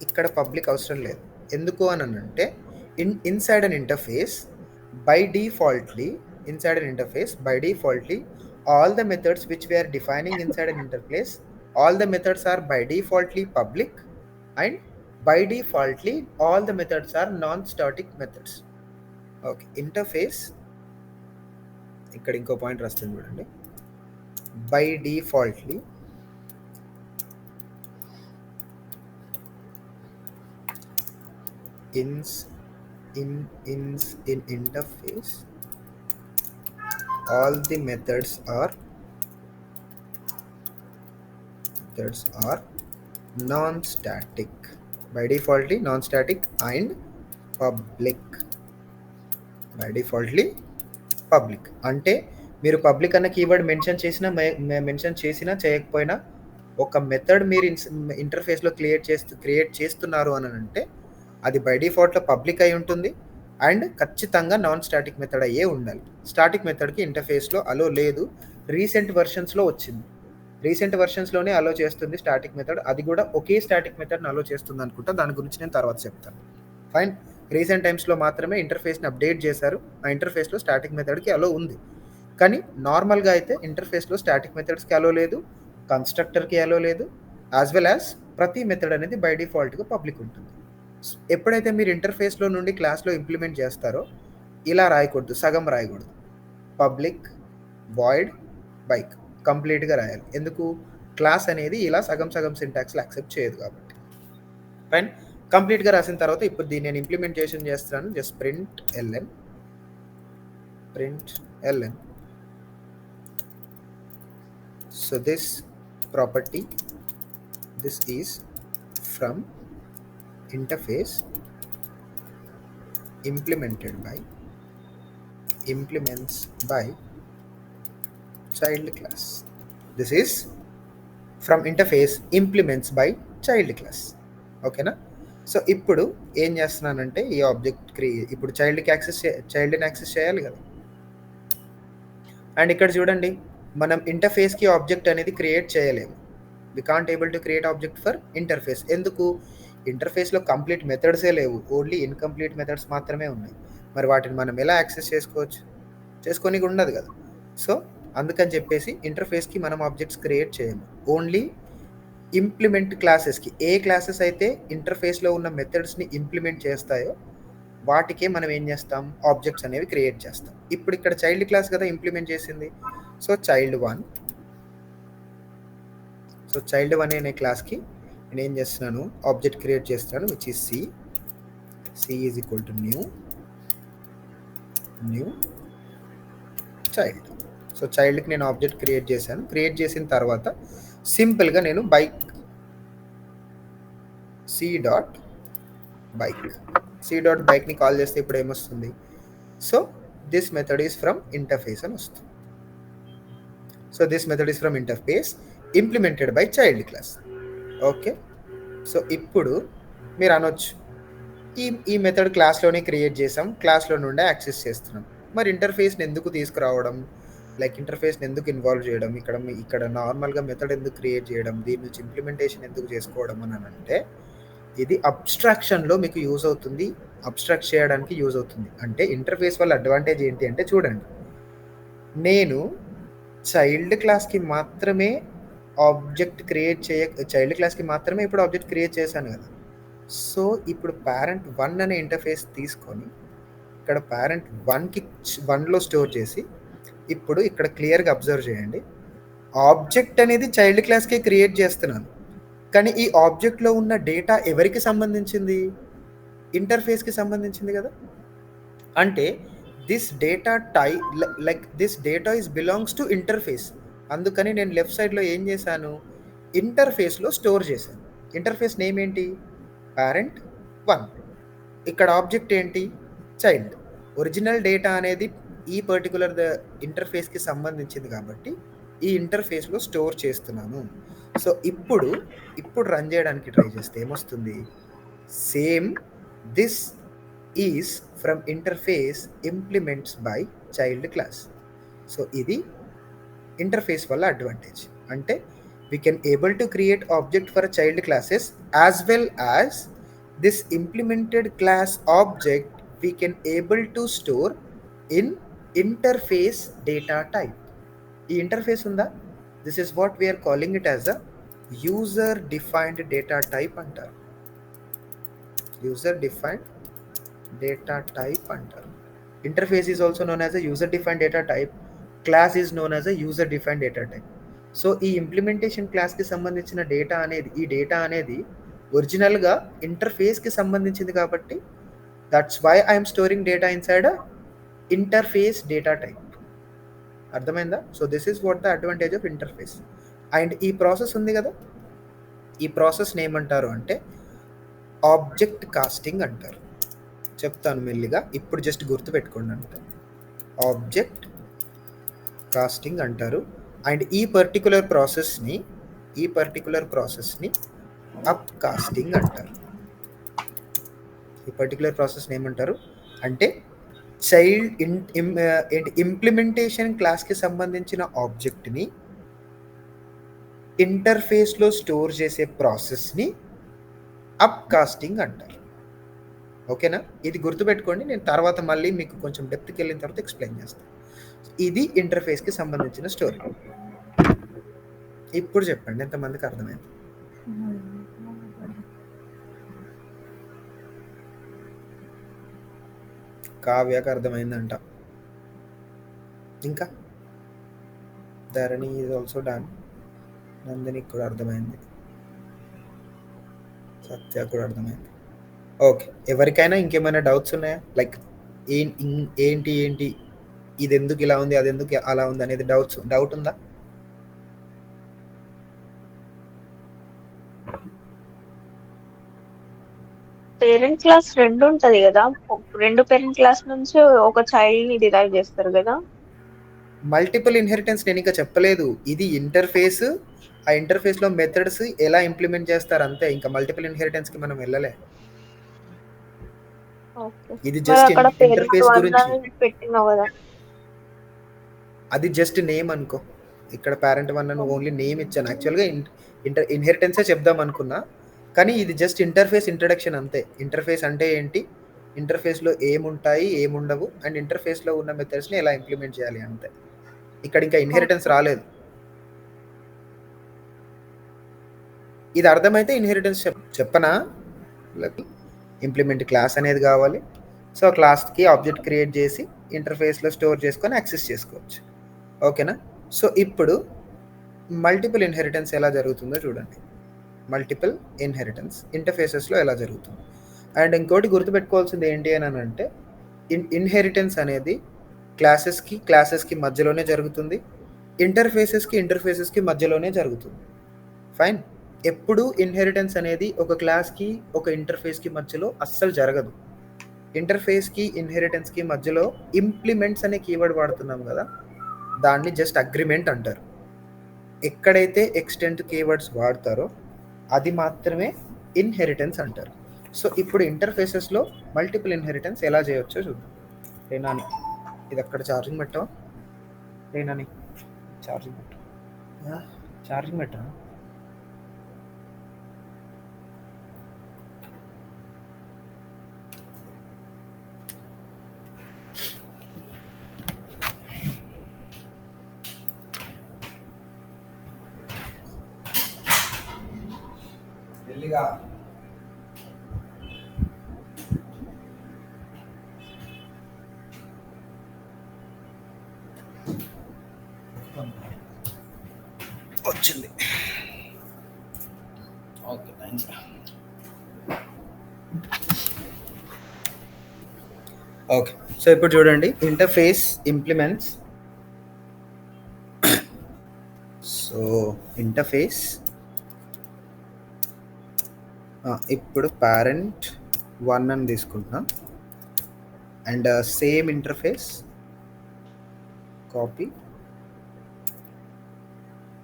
ఇక్కడ పబ్లిక్ అవసరం లేదు. ఎందుకు అని అంటే inside an interface by defaultly all the methods which we are defining inside an interface, all the methods are by defaultly public and by defaultly all the methods are non-static methods. Okay, interface ఇక్కడ ఇంకో పాయింట్ రాస్తుంది చూడండి. by defaultly in interface all the methods are non-static. By defaultly non-static and public. By defaultly public అంటే మీరు పబ్లిక్ అన్న కీవర్డ్ మెన్షన్ చేసినా చేయకపోయినా ఒక మెథడ్ మీరు ఇంటర్ఫేస్లో క్రియేట్ చేస్తున్నారు అని అంటే అది బై డిఫాల్ట్లో పబ్లిక్ అయి ఉంటుంది అండ్ ఖచ్చితంగా నాన్ స్టాటిక్ మెథడ్ అయ్యే ఉండాలి. స్టాటిక్ మెథడ్కి ఇంటర్ఫేస్లో అలో లేదు. రీసెంట్ వర్షన్స్లో వచ్చింది. రీసెంట్ వర్షన్స్లోనే అలో చేస్తుంది స్టాటిక్ మెథడ్. అది కూడా ఒకే స్టాటిక్ మెథడ్ని అలో చేస్తుంది అనుకుంటా. దాని గురించి నేను తర్వాత చెప్తాను. ఫైన్. రీసెంట్ టైమ్స్లో మాత్రమే ఇంటర్ఫేస్ని అప్డేట్ చేశారు. ఆ ఇంటర్ఫేస్లో స్టాటిక్ మెథడ్కి అలో ఉంది. కానీ నార్మల్గా అయితే ఇంటర్ఫేస్లో స్టాటిక్ మెథడ్స్కి అలో లేదు, కన్స్ట్రక్టర్కి అలో లేదు, యాజ్ వెల్ యాజ్ ప్రతి మెథడ్ అనేది బై డిఫాల్ట్గా పబ్లిక్ ఉంటుంది. ఎప్పుడైతే మీరు ఇంటర్ఫేస్లో నుండి క్లాస్లో ఇంప్లిమెంట్ చేస్తారో ఇలా రాయకూడదు, సగం రాయకూడదు. పబ్లిక్ వాయిడ్ బైక్ కంప్లీట్గా రాయాలి. ఎందుకు? క్లాస్ అనేది ఇలా సగం సింటాక్స్లో యాక్సెప్ట్ చేయదు కాబట్టి. ఫైన్. కంప్లీట్గా రాసిన తర్వాత ఇప్పుడు దీన్ని నేను ఇంప్లిమెంటేషన్ చేస్తాను. Just println. So this property, this is from interface implements by child class. This is from interface implements by child class. ఓకేనా? సో ఇప్పుడు ఏం చేస్తున్నానంటే ఈ ఆబ్జెక్ట్ ఇప్పుడు చైల్డ్ని యాక్సెస్ చేయాలి కదా. అండ్ ఇక్కడ చూడండి, మనం ఇంటర్ఫేస్కి ఆబ్జెక్ట్ అనేది క్రియేట్ చేయలేము. We can't able to create object for interface. ఎందుకు? ఇంటర్ఫేస్లో కంప్లీట్ మెథడ్సే లేవు, ఓన్లీ ఇన్కంప్లీట్ మెథడ్స్ మాత్రమే ఉన్నాయి. మరి వాటిని మనం ఎలా యాక్సెస్ చేసుకోవచ్చు? చేసుకొని ఉండదు కదా. సో అందుకని చెప్పేసి ఇంటర్ఫేస్కి మనం ఆబ్జెక్ట్స్ క్రియేట్ చేయము. ఓన్లీ ఇంప్లిమెంట్ క్లాసెస్కి, ఏ క్లాసెస్ అయితే ఇంటర్ఫేస్లో ఉన్న మెథడ్స్ని ఇంప్లిమెంట్ చేస్తాయో వాటికే మనం ఏం చేస్తాం? ఆబ్జెక్ట్స్ అనేవి క్రియేట్ చేస్తాం. ఇప్పుడు ఇక్కడ చైల్డ్ క్లాస్ కదా ఇంప్లిమెంట్ చేసింది. సో చైల్డ్ వన్ అనే క్లాస్కి నేను ఏం చేస్తున్నాను? ఆబ్జెక్ట్ క్రియేట్ చేస్తున్నాను, which is c is equal to new child. So చైల్డ్కి నేను ఆబ్జెక్ట్ క్రియేట్ చేశాను. క్రియేట్ చేసిన తర్వాత సింపుల్గా నేను సి.బైక్ని కాల్ చేస్తే ఇప్పుడు ఏమొస్తుంది? So this method is from interface అని వస్తుంది. So this method is from interface implemented by child class. Okay. So ఇప్పుడు మీరు అనొచ్చు, ఈ మెథడ్ క్లాస్లోనే క్రియేట్ చేసాం, క్లాస్లో నుండే యాక్సెస్ చేస్తున్నాం. మరి ఇంటర్ఫేస్ని ఎందుకు తీసుకురావడం, లైక్ ఇంటర్ఫేస్ని ఎందుకు ఇన్వాల్వ్ చేయడం, ఇక్కడ నార్మల్గా మెథడ్ ఎందుకు క్రియేట్ చేయడం, దీని నుంచి ఇంప్లిమెంటేషన్ ఎందుకు చేసుకోవడం అని అంటే ఇది అబ్స్ట్రాక్షన్లో మీకు యూజ్ అవుతుంది, అబ్స్ట్రాక్ట్ చేయడానికి యూజ్ అవుతుంది. అంటే ఇంటర్ఫేస్ వల్ల అడ్వాంటేజ్ ఏంటి అంటే చూడండి, నేను చైల్డ్ క్లాస్కి మాత్రమే ఇప్పుడు ఆబ్జెక్ట్ క్రియేట్ చేశాను కదా. సో ఇప్పుడు parent 1 అనే ఇంటర్ఫేస్ తీసుకొని ఇక్కడ parent 1లో స్టోర్ చేసి ఇప్పుడు ఇక్కడ క్లియర్గా అబ్జర్వ్ చేయండి, ఆబ్జెక్ట్ అనేది చైల్డ్ క్లాస్కే క్రియేట్ చేస్తున్నాను. కానీ ఈ ఆబ్జెక్ట్లో ఉన్న డేటా ఎవరికి సంబంధించింది? ఇంటర్ఫేస్కి సంబంధించింది కదా. అంటే this data is belongs to interface. అందుకని నేను లెఫ్ట్ సైడ్లో ఏం చేశాను? ఇంటర్ఫేస్లో స్టోర్ చేశాను. ఇంటర్ఫేస్ నేమ్ ఏంటి? parent 1. ఇక్కడ ఆబ్జెక్ట్ ఏంటి? చైల్డ్. ఒరిజినల్ డేటా అనేది ఈ పర్టికులర్ ఇంటర్ఫేస్కి సంబంధించింది కాబట్టి ఈ ఇంటర్ఫేస్లో స్టోర్ చేస్తున్నాను. సో ఇప్పుడు రన్ చేయడానికి ట్రై చేస్తే ఏమొస్తుంది? Same this is from interface implements by child class. So ఇది ఇంటర్ఫేస్ వల్ల అడ్వాంటేజ్. అంటే we can able to create object for child classes as well as this implemented class object we can able to store in interface data type. ఈ ఇంటర్ఫేస్ ఉందా? This is what we are calling it as a user defined data type అంటారు. Interface is also known as a user defined data type. Class is known as a user defined data type. So ఈ ఇంప్లిమెంటేషన్ క్లాస్కి సంబంధించిన ఈ డేటా అనేది ఒరిజినల్గా ఇంటర్ఫేస్కి సంబంధించింది కాబట్టి that's why I'm storing data inside interface data type. అర్థమైందా? So this is what the advantage of interface. And ఈ ప్రాసెస్ ఉంది కదా, ఈ ప్రాసెస్ని ఏమంటారు అంటే ఆబ్జెక్ట్ కాస్టింగ్ అంటారు. చెప్తాను మెల్లిగా, ఇప్పుడు జస్ట్ గుర్తుపెట్టుకోండి అంతే. ఆబ్జెక్ట్ కాస్టింగ్ అంటారు. అండ్ ఈ పర్టికులర్ ప్రాసెస్ని అప్ కాస్టింగ్ అంటారు. ఈ పర్టికులర్ ప్రాసెస్ని ఏమంటారు అంటే చైల్డ్ ఇంప్లిమెంటేషన్ క్లాస్కి సంబంధించిన ఆబ్జెక్ట్ని ఇంటర్ఫేస్లో స్టోర్ చేసే ప్రాసెస్ని అప్ కాస్టింగ్ అంటారు. ఓకేనా? ఇది గుర్తుపెట్టుకోండి, నేను తర్వాత మళ్ళీ మీకు కొంచెం డెప్త్కి వెళ్ళిన తర్వాత ఎక్స్ప్లెయిన్ చేస్తాను. ఇది ఇంటర్ఫేస్కి సంబంధించిన స్టోరీ. ఇప్పుడు చెప్పండి ఎంతమందికి అర్థమైంది? కావ్యకు అర్థమైందంట. ఇంకా ధరణి ఈజ్ ఆల్సో డన్. నందినికి కూడా అర్థమైంది, సత్య కూడా అర్థమైంది. ఓకే, ఎవరికైనా ఇంకేమైనా డౌట్స్ ఉన్నాయా? లైక్ ఏంటి ఇది ఎందుకు ఇలా ఉంది, అది ఎందుకు అలా ఉంది అనేది డౌట్ ఉందా? పేరెంట్ క్లాస్ 2 ఉంటది కదా, 2 పేరెంట్ క్లాస్ నుంచి ఒక చైల్డ్ ని డిరైవ్ చేస్తారు కదా. మల్టిపుల్ ఇన్హెరిటెన్స్ నేను ఇంకా చెప్పలేదు. ఇది ఇంటర్ఫేస్, ఆ ఇంటర్ఫేస్ లో మెథడ్స్ ఎలా ఇంప్లిమెంట్ చేస్తారు అంతే. ఇంకా మల్టిపుల్ ఇన్హెరిటెన్స్ కి మనం వెళ్ళలే. ఇది జస్ట్ ఇంటర్ఫేస్ గురించి. పెట్టినావు కదా, అది జస్ట్ నేమ్ అనుకో. ఇక్కడ పేరెంట్ 1 అని ఓన్లీ నేమ్ ఇచ్చాను. యాక్చువల్గా ఇన్హెరిటెన్సే చెప్దాం అనుకున్నా, కానీ ఇది జస్ట్ ఇంటర్ఫేస్ ఇంట్రడక్షన్ అంతే. ఇంటర్ఫేస్ అంటే ఏంటి, ఇంటర్ఫేస్లో ఏముంటాయి ఏముండవు, అండ్ ఇంటర్ఫేస్లో ఉన్న మెథడ్స్ని ఎలా ఇంప్లిమెంట్ చేయాలి అంతే. ఇక్కడ ఇంకా ఇన్హెరిటెన్స్ రాలేదు. ఇది అర్థమైతే ఇన్హెరిటెన్స్ చెప్పనా? ఇంప్లిమెంట్ క్లాస్ అనేది కావాలి. సో క్లాస్కి ఆబ్జెక్ట్ క్రియేట్ చేసి ఇంటర్ఫేస్లో స్టోర్ చేసుకొని యాక్సెస్ చేసుకోవచ్చు. ఓకేనా? సో ఇప్పుడు మల్టిపుల్ ఇన్హెరిటెన్స్ ఎలా జరుగుతుందో చూడండి. మల్టిపుల్ ఇన్హెరిటెన్స్ ఇంటర్ఫేసెస్లో ఎలా జరుగుతుంది. అండ్ ఇంకోటి గుర్తుపెట్టుకోవాల్సింది ఏంటి అని అంటే ఇన్హెరిటెన్స్ అనేది క్లాసెస్కి మధ్యలోనే జరుగుతుంది, ఇంటర్ఫేసెస్కి మధ్యలోనే జరుగుతుంది. ఫైన్. ఎప్పుడు ఇన్హెరిటెన్స్ అనేది ఒక క్లాస్కి ఒక ఇంటర్ఫేస్కి మధ్యలో అస్సలు జరగదు. ఇంటర్ఫేస్కి ఇన్హెరిటెన్స్కి మధ్యలో ఇంప్లిమెంట్స్ అనే కీవర్డ్ వాడుతున్నాం కదా, దాన్ని జస్ట్ అగ్రిమెంట్ అంటారు. ఎక్కడైతే ఎక్స్టెంట్ కీవర్డ్స్ వాడతారో అది మాత్రమే ఇన్హెరిటెన్స్ అంటారు. సో ఇప్పుడు ఇంటర్ఫేసెస్లో మల్టిపుల్ ఇన్హెరిటెన్స్ ఎలా చేయవచ్చో చూద్దాం. రేనాని ఇది అక్కడ ఛార్జింగ్ పెట్టావా? రేనాని ఛార్జింగ్ పెట్టా. వెళ్ళిగా వచ్చింది. Okay, thanks. ఓకే, సో ఇప్పుడు చూడండి ఇంటర్ఫేస్ ఇంప్లిమెంట్స్. సో ఇంటర్ఫేస్ ఇప్పుడు పేరెంట్ 1 అని తీసుకుంటున్నా, and same interface copy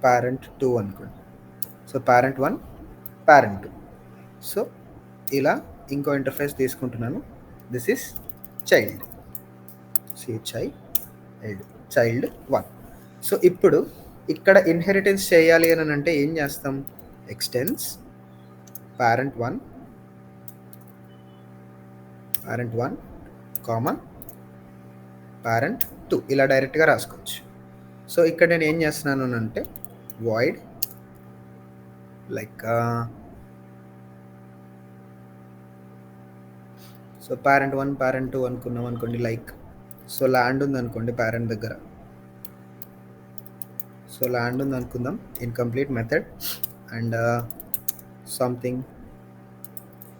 parent 2 అనుకోండి. So parent 1 parent 2. సో ఇలా ఇంకో ఇంటర్ఫేస్ తీసుకుంటున్నాను. This is child, child 1. So ఇప్పుడు ఇక్కడ ఇన్హెరిటెన్స్ చేయాలి అని అంటే ఏం చేస్తాం? ఎక్స్టెన్స్ పేరెంట్ 1 కామా పేరెంట్ 2 ఇలా డైరెక్ట్గా రాసుకోవచ్చు. సో ఇక్కడ నేను ఏం చేస్తున్నాను అంటే void like so parent 1 parent 2 అనుకున్నాం అనుకోండి. లైక్ సో ల్యాండ్ ఉంది అనుకోండి పేరెంట్ దగ్గర. సో ల్యాండ్ ఉంది అనుకుందాం, incomplete method. And something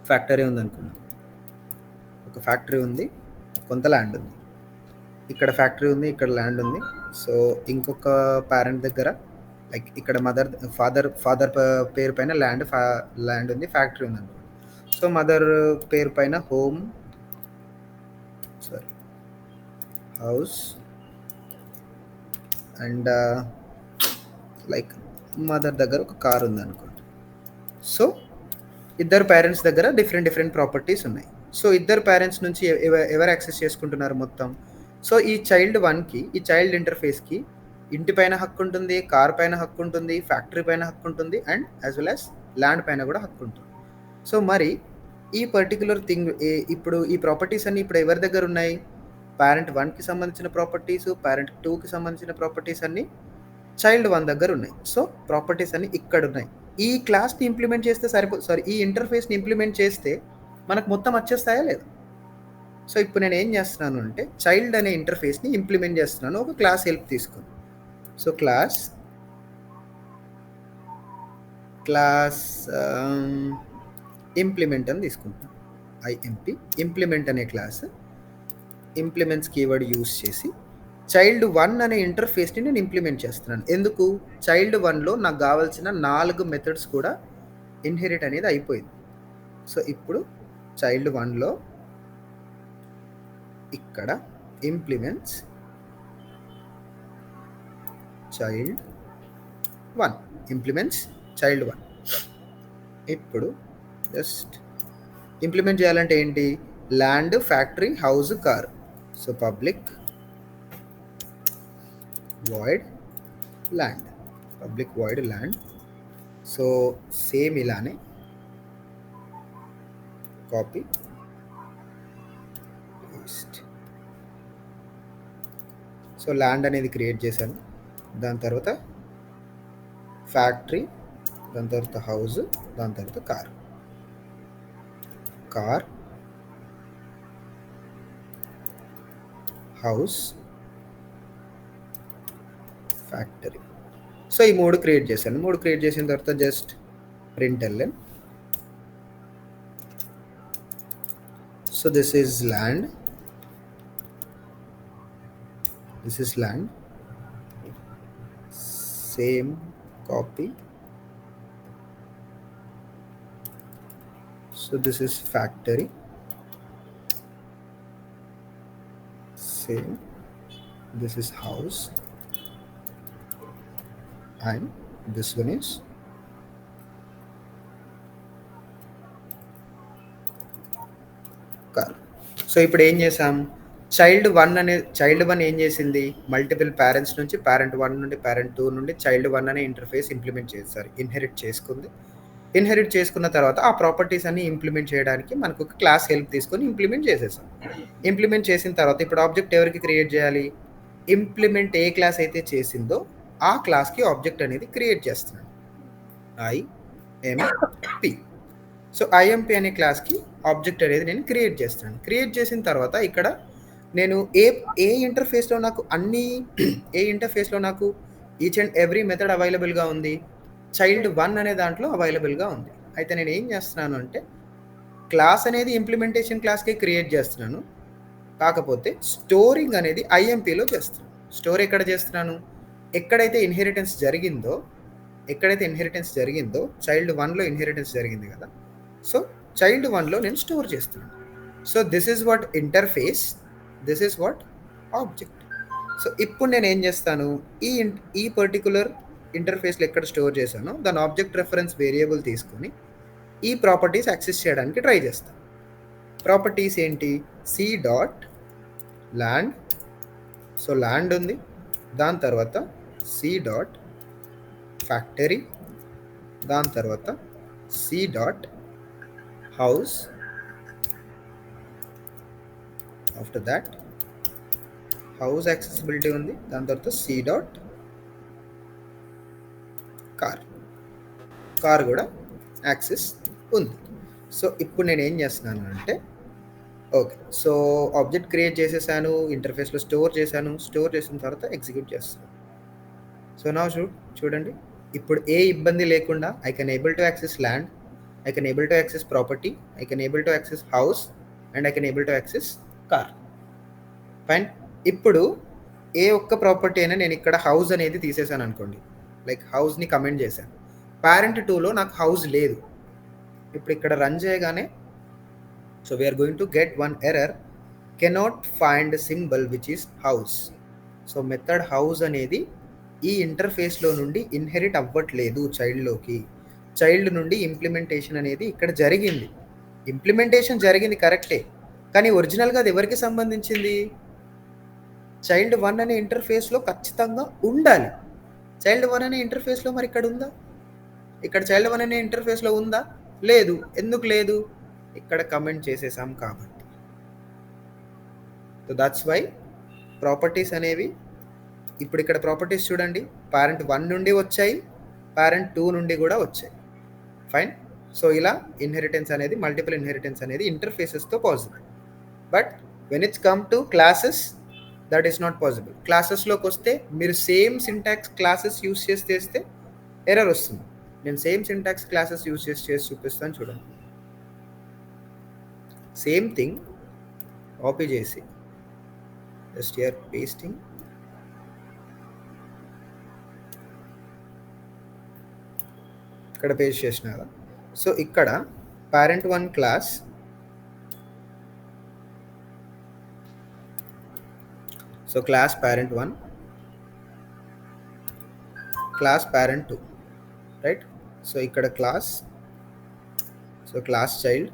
factory ఉంది అనుకుందాం. ఒక ఫ్యాక్టరీ ఉంది, కొంత ల్యాండ్ ఉంది. ఇక్కడ ఫ్యాక్టరీ ఉంది, ఇక్కడ ల్యాండ్ ఉంది. సో ఇంకొక పేరెంట్ దగ్గర లైక్ ఇక్కడ ఫాదర్ పేరు పైన ల్యాండ్ ఉంది, ఫ్యాక్టరీ ఉంది అనుకోండి. సో మదర్ పేరు పైన హౌస్ అండ్ లైక్ మదర్ దగ్గర ఒక కార్ ఉంది అనుకోండి. సో ఇద్దరు పేరెంట్స్ దగ్గర డిఫరెంట్ ప్రాపర్టీస్ ఉన్నాయి. సో ఇద్దరు పేరెంట్స్ నుంచి ఎవరు యాక్సెస్ చేసుకుంటున్నారు మొత్తం? సో ఈ చైల్డ్ 1కి, ఈ చైల్డ్ ఇంటర్ఫేస్కి ఇంటి పైన హక్కు ఉంటుంది, కార్ పైన హక్కు ఉంటుంది, ఫ్యాక్టరీ పైన హక్కు ఉంటుంది, and as well as land పైన కూడా హక్కు ఉంటుంది. సో మరి ఈ పర్టికులర్ థింగ్ ఇప్పుడు ఈ ప్రాపర్టీస్ అన్ని ఇప్పుడు ఎవరి దగ్గర ఉన్నాయి? పేరెంట్ 1కి సంబంధించిన ప్రాపర్టీస్, పేరెంట్ 2కి సంబంధించిన ప్రాపర్టీస్ అన్ని చైల్డ్ 1 దగ్గర ఉన్నాయి. సో ప్రాపర్టీస్ అన్ని ఇక్కడ ఉన్నాయి. ఈ క్లాస్ని ఇంప్లిమెంట్ చేస్తే ఈ ఇంటర్ఫేస్ని ఇంప్లిమెంట్ చేస్తే మనకు మొత్తం వచ్చేస్తాయా లేదా? సో ఇప్పుడు నేను ఏం చేస్తున్నాను అంటే చైల్డ్ అనే ఇంటర్ఫేస్ని ఇంప్లిమెంట్ చేస్తున్నాను ఒక క్లాస్ హెల్ప్ తీసుకొని. సో క్లాస్ ఇంప్లిమెంట్ అని తీసుకుంటాను. IMP ఇంప్లిమెంట్ అనే క్లాస్ ఇంప్లిమెంట్స్ కీవర్డ్ యూస్ చేసి చైల్డ్ 1 అనే ఇంటర్ఫేస్ని నేను ఇంప్లిమెంట్ చేస్తున్నాను. ఎందుకు? చైల్డ్ 1లో నాకు కావాల్సిన 4 మెథడ్స్ కూడా ఇన్హెరిట్ అనేది అయిపోయింది. సో ఇప్పుడు చైల్డ్ 1లో ఇక్కడ ఇంప్లిమెంట్స్ చైల్డ్ 1 ఇప్పుడు జస్ట్ ఇంప్లిమెంట్ చేయాలంటే ఏంటి? Land, factory, house, car. So public void land. So same ఇలానే కాపీ పేస్ట్. సో ల్యాండ్ అనేది క్రియేట్ చేశాను, దాని తర్వాత ఫ్యాక్టరీ, దాని తర్వాత హౌస్, దాని తర్వాత కార్, హౌస్, ఫ్యాక్టరీ. సో ఈ 3 క్రియేట్ చేశాను. 3 క్రియేట్ చేసిన తర్వాత just println. So this is land, same copy. So this is factory, same. This is house, and this one is car. So ఇప్పుడు ఏం చేసాం? చైల్డ్ 1 ఏం చేసింది? మల్టిపుల్ పేరెంట్స్ నుంచి పేరెంట్ 1 నుండి పేరెంట్ 2 నుండి చైల్డ్ 1 అనే ఇంటర్ఫేస్ ఇన్హెరిట్ చేసుకుంది. ఇన్హెరిట్ చేసుకున్న తర్వాత ఆ ప్రాపర్టీస్ అన్ని ఇంప్లిమెంట్ చేయడానికి మనకు ఒక క్లాస్ హెల్ప్ తీసుకొని ఇంప్లిమెంట్ చేసేసాం. ఇంప్లిమెంట్ చేసిన తర్వాత ఇప్పుడు ఆబ్జెక్ట్ ఎవరికి క్రియేట్ చేయాలి? ఇంప్లిమెంట్ ఏ క్లాస్ అయితే చేసిందో ఆ క్లాస్కి ఆబ్జెక్ట్ అనేది క్రియేట్ చేస్తున్నాను. IMP. సో IMP అనే క్లాస్కి ఆబ్జెక్ట్ అనేది నేను క్రియేట్ చేస్తున్నాను. క్రియేట్ చేసిన తర్వాత ఇక్కడ నేను ఏ ఇంటర్ఫేస్లో నాకు ఈచ్ అండ్ ఎవ్రీ మెథడ్ అవైలబుల్గా ఉంది? చైల్డ్ 1 అనే దాంట్లో అవైలబుల్గా ఉంది. అయితే నేను ఏం చేస్తున్నాను అంటే క్లాస్ అనేది ఇంప్లిమెంటేషన్ క్లాస్కి క్రియేట్ చేస్తున్నాను, కాకపోతే స్టోరింగ్ అనేది IMPలో చేస్తున్నాను. స్టోర్ ఎక్కడ చేస్తున్నాను? ఎక్కడైతే ఇన్హెరిటెన్స్ జరిగిందో చైల్డ్ 1లో ఇన్హెరిటెన్స్ జరిగింది కదా, సో చైల్డ్ 1లో నేను స్టోర్ చేస్తున్నాను. So this is what interface, this is what object. So ఇప్పుడు నేను ఏం చేస్తాను? ఈ పర్టికులర్ ఇంటర్ఫేస్లో ఎక్కడ స్టోర్ చేశానో దాని ఆబ్జెక్ట్ రెఫరెన్స్ వేరియబుల్ తీసుకొని ఈ ప్రాపర్టీస్ యాక్సెస్ చేయడానికి ట్రై చేస్తాను. ప్రాపర్టీస్ ఏంటి? C.land. సో ల్యాండ్ ఉంది, దాని తర్వాత C.factory, దాని తర్వాత C.house, after that house accessibility ఉంది, దాని తర్వాత కార్ కూడా యాక్సెస్ ఉంది. సో ఇప్పుడు నేను ఏం చేస్తున్నాను అంటే ఓకే, సో ఆబ్జెక్ట్ క్రియేట్ చేసేసాను, ఇంటర్ఫేస్లో స్టోర్ చేసిన తర్వాత ఎగ్జిక్యూట్ చేస్తాను. సో నా చూడండి, ఇప్పుడు ఏ ఇబ్బంది లేకుండా I can able to access land, I can able to access property, I can able to access house, and I can able to access car. Fine. ఇప్పుడు ఏ ఒక్క ప్రాపర్టీ అయినా నేను ఇక్కడ హౌస్ అనేది తీసేసాను అనుకోండి, లైక్ హౌస్ని కమెంట్ చేశాను. parent 2లో నాకు హౌస్ లేదు. ఇప్పుడు ఇక్కడ రన్ చేయగానే so we're going to get one error, cannot find symbol which is house. So method house అనేది ఈ ఇంటర్ఫేస్లో నుండి ఇన్హెరిట్ అవ్వట్లేదు చైల్డ్లోకి. చైల్డ్ నుండి ఇంప్లిమెంటేషన్ అనేది ఇక్కడ జరిగింది. ఇంప్లిమెంటేషన్ జరిగింది కరెక్టే, కానీ ఒరిజినల్గా అది ఎవరికి సంబంధించింది? చైల్డ్ 1 అనే ఇంటర్ఫేస్లో ఖచ్చితంగా ఉండాలి. చైల్డ్ 1 అనే ఇంటర్ఫేస్లో మరి ఇక్కడ ఉందా? ఇక్కడ చైల్డ్ 1 అనే ఇంటర్ఫేస్లో ఉందా? లేదు. ఎందుకు లేదు? ఇక్కడ కమెంట్ చేసేసాం కాబట్టి. సో దట్స్ వై ప్రాపర్టీస్ అనేవి ఇప్పుడు ఇక్కడ ప్రాపర్టీస్ చూడండి, parent 1 నుండి వచ్చాయి, parent 2 నుండి కూడా వచ్చాయి. ఫైన్. సో ఇలా ఇన్హెరిటెన్స్ అనేది, మల్టిపుల్ ఇన్హెరిటెన్స్ అనేది ఇంటర్ఫేసెస్తో possible. But when it's come to classes that is not possible. క్లాసెస్లోకి వస్తే మీరు సేమ్ సింటాక్స్ క్లాసెస్ యూస్ చేస్తే ఎర్రర్ వస్తుంది. నేను సేమ్ సింటాక్స్ క్లాసెస్ యూస్ చేసి చూపిస్తాను చూడండి. సేమ్ థింగ్ కాపీ చేసి జస్ట్ హియర్ పేస్టింగ్, ఇక్కడ పేస్ట్ చేసిన కదా. సో ఇక్కడ parent 1 class, so class parent 1, class parent 2, right. So ఇక్కడ class, so class child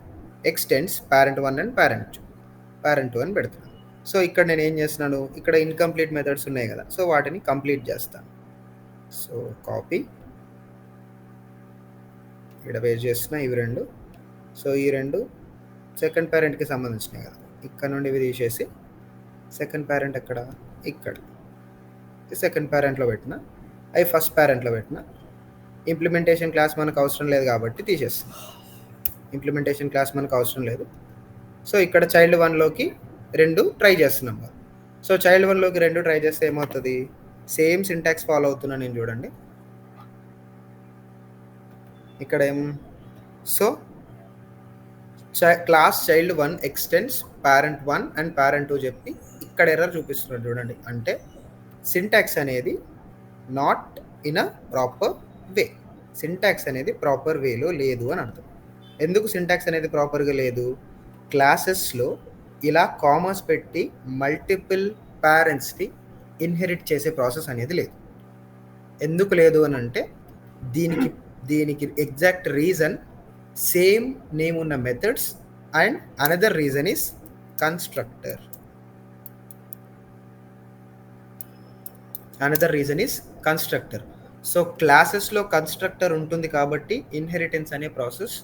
extends parent 1 and parent 2 అని పెడుతున్నాను. సో ఇక్కడ నేను ఏం చేస్తున్నాను, ఇక్కడ ఇన్కంప్లీట్ మెథడ్స్ ఉన్నాయి కదా, సో వాటిని కంప్లీట్ చేస్తాను. సో కాపీ, ఇక్కడ పేస్ట్ చేస్తున్నా ఇవి రెండు. సో ఈ రెండు సెకండ్ పేరెంట్కి సంబంధించినవి కదా, ఇక్కడ నుండి ఇవి తీసేసి సెకండ్ పేరెంట్ ఎక్కడ, ఇక్కడ సెకండ్ పేరెంట్లో పెట్టిన, అవి ఫస్ట్ పేరెంట్లో పెట్టిన. ఇంప్లిమెంటేషన్ క్లాస్ మనకు అవసరం లేదు కాబట్టి తీసేస్తాం. ఇంప్లిమెంటేషన్ క్లాస్ మనకు అవసరం లేదు. సో ఇక్కడ చైల్డ్ 1లోకి 2 ట్రై చేస్తున్నాం కదా. సో చైల్డ్ 1లోకి 2 ట్రై చేస్తే ఏమవుతుంది, సేమ్ సింటాక్స్ ఫాలో అవుతున్నాను నేను చూడండి. ఇక్కడ ఏం, so class child 1 extends parent 1 and parent 2 చెప్పి ఇక్కడ ఎర్రర్ చూపిస్తున్నాడు చూడండి. అంటే సింటాక్స్ అనేది not in a proper way. Syntax అనేది ప్రాపర్ వేలో లేదు అని అర్థం. ఎందుకు సింటాక్స్ అనేది ప్రాపర్గా లేదు? క్లాసెస్లో ఇలా కామర్స్ పెట్టి మల్టిపుల్ పేరెంట్స్ని ఇన్హెరిట్ చేసే ప్రాసెస్ అనేది లేదు. ఎందుకు లేదు అని అంటే దీనికి ఎగ్జాక్ట్ రీజన్ సేమ్ నేమ్ ఉన్న methods and another reason is constructor. So క్లాసెస్లో కన్స్ట్రక్టర్ ఉంటుంది కాబట్టి ఇన్హెరిటెన్స్ అనే ప్రాసెస్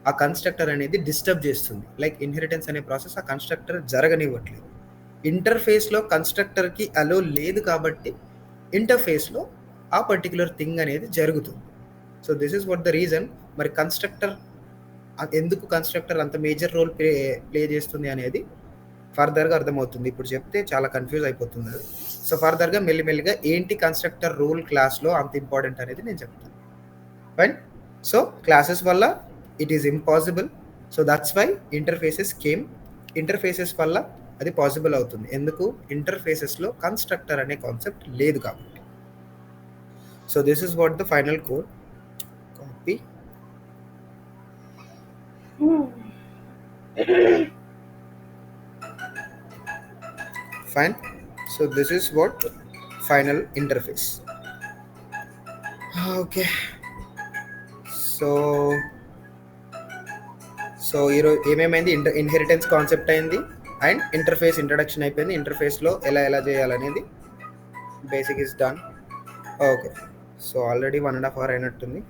ఆ కన్స్ట్రక్టర్ అనేది డిస్టర్బ్ చేస్తుంది. లైక్ ఇన్హెరిటెన్స్ అనే ప్రాసెస్ ఆ కన్స్ట్రక్టర్ జరగనివ్వట్లేదు. ఇంటర్ఫేస్లో కన్స్ట్రక్టర్కి అలో లేదు కాబట్టి ఇంటర్ఫేస్లో ఆ పర్టికులర్ థింగ్ అనేది జరుగుతుంది. So this is what the reason. మరి కన్స్ట్రక్టర్ ఎందుకు కన్స్ట్రక్టర్ అంత మేజర్ రోల్ ప్లే చేస్తుంది అనేది ఫర్దర్గా అర్థమవుతుంది. ఇప్పుడు చెప్తే చాలా కన్ఫ్యూజ్ అయిపోతుంది అది. సో ఫర్దర్గా మెల్లిమెల్లిగా ఏంటి కన్స్ట్రక్టర్ రోల్ క్లాస్లో అంత ఇంపార్టెంట్ అనేది నేను చెప్తాను. ఫైన్. సో క్లాసెస్ వల్ల it is impossible. So that's why interfaces came. Interfaces వల్ల అది పాసిబుల్ అవుతుంది. ఎందుకు? ఇంటర్ఫేసెస్లో కన్స్ట్రక్టర్ అనే కాన్సెప్ట్ లేదు కాబట్టి. So this is what the final code. Copy, fine. So this is what final interface. Okay, so ఈరోజు ఏమేమైంది, ఇన్హెరిటెన్స్ కాన్సెప్ట్ అయింది అండ్ ఇంటర్ఫేస్ ఇంట్రడక్షన్ అయిపోయింది. ఇంటర్ఫేస్లో ఎలా చేయాలనేది basic is done. Okay, so already 1.5 hours అయినట్టుంది.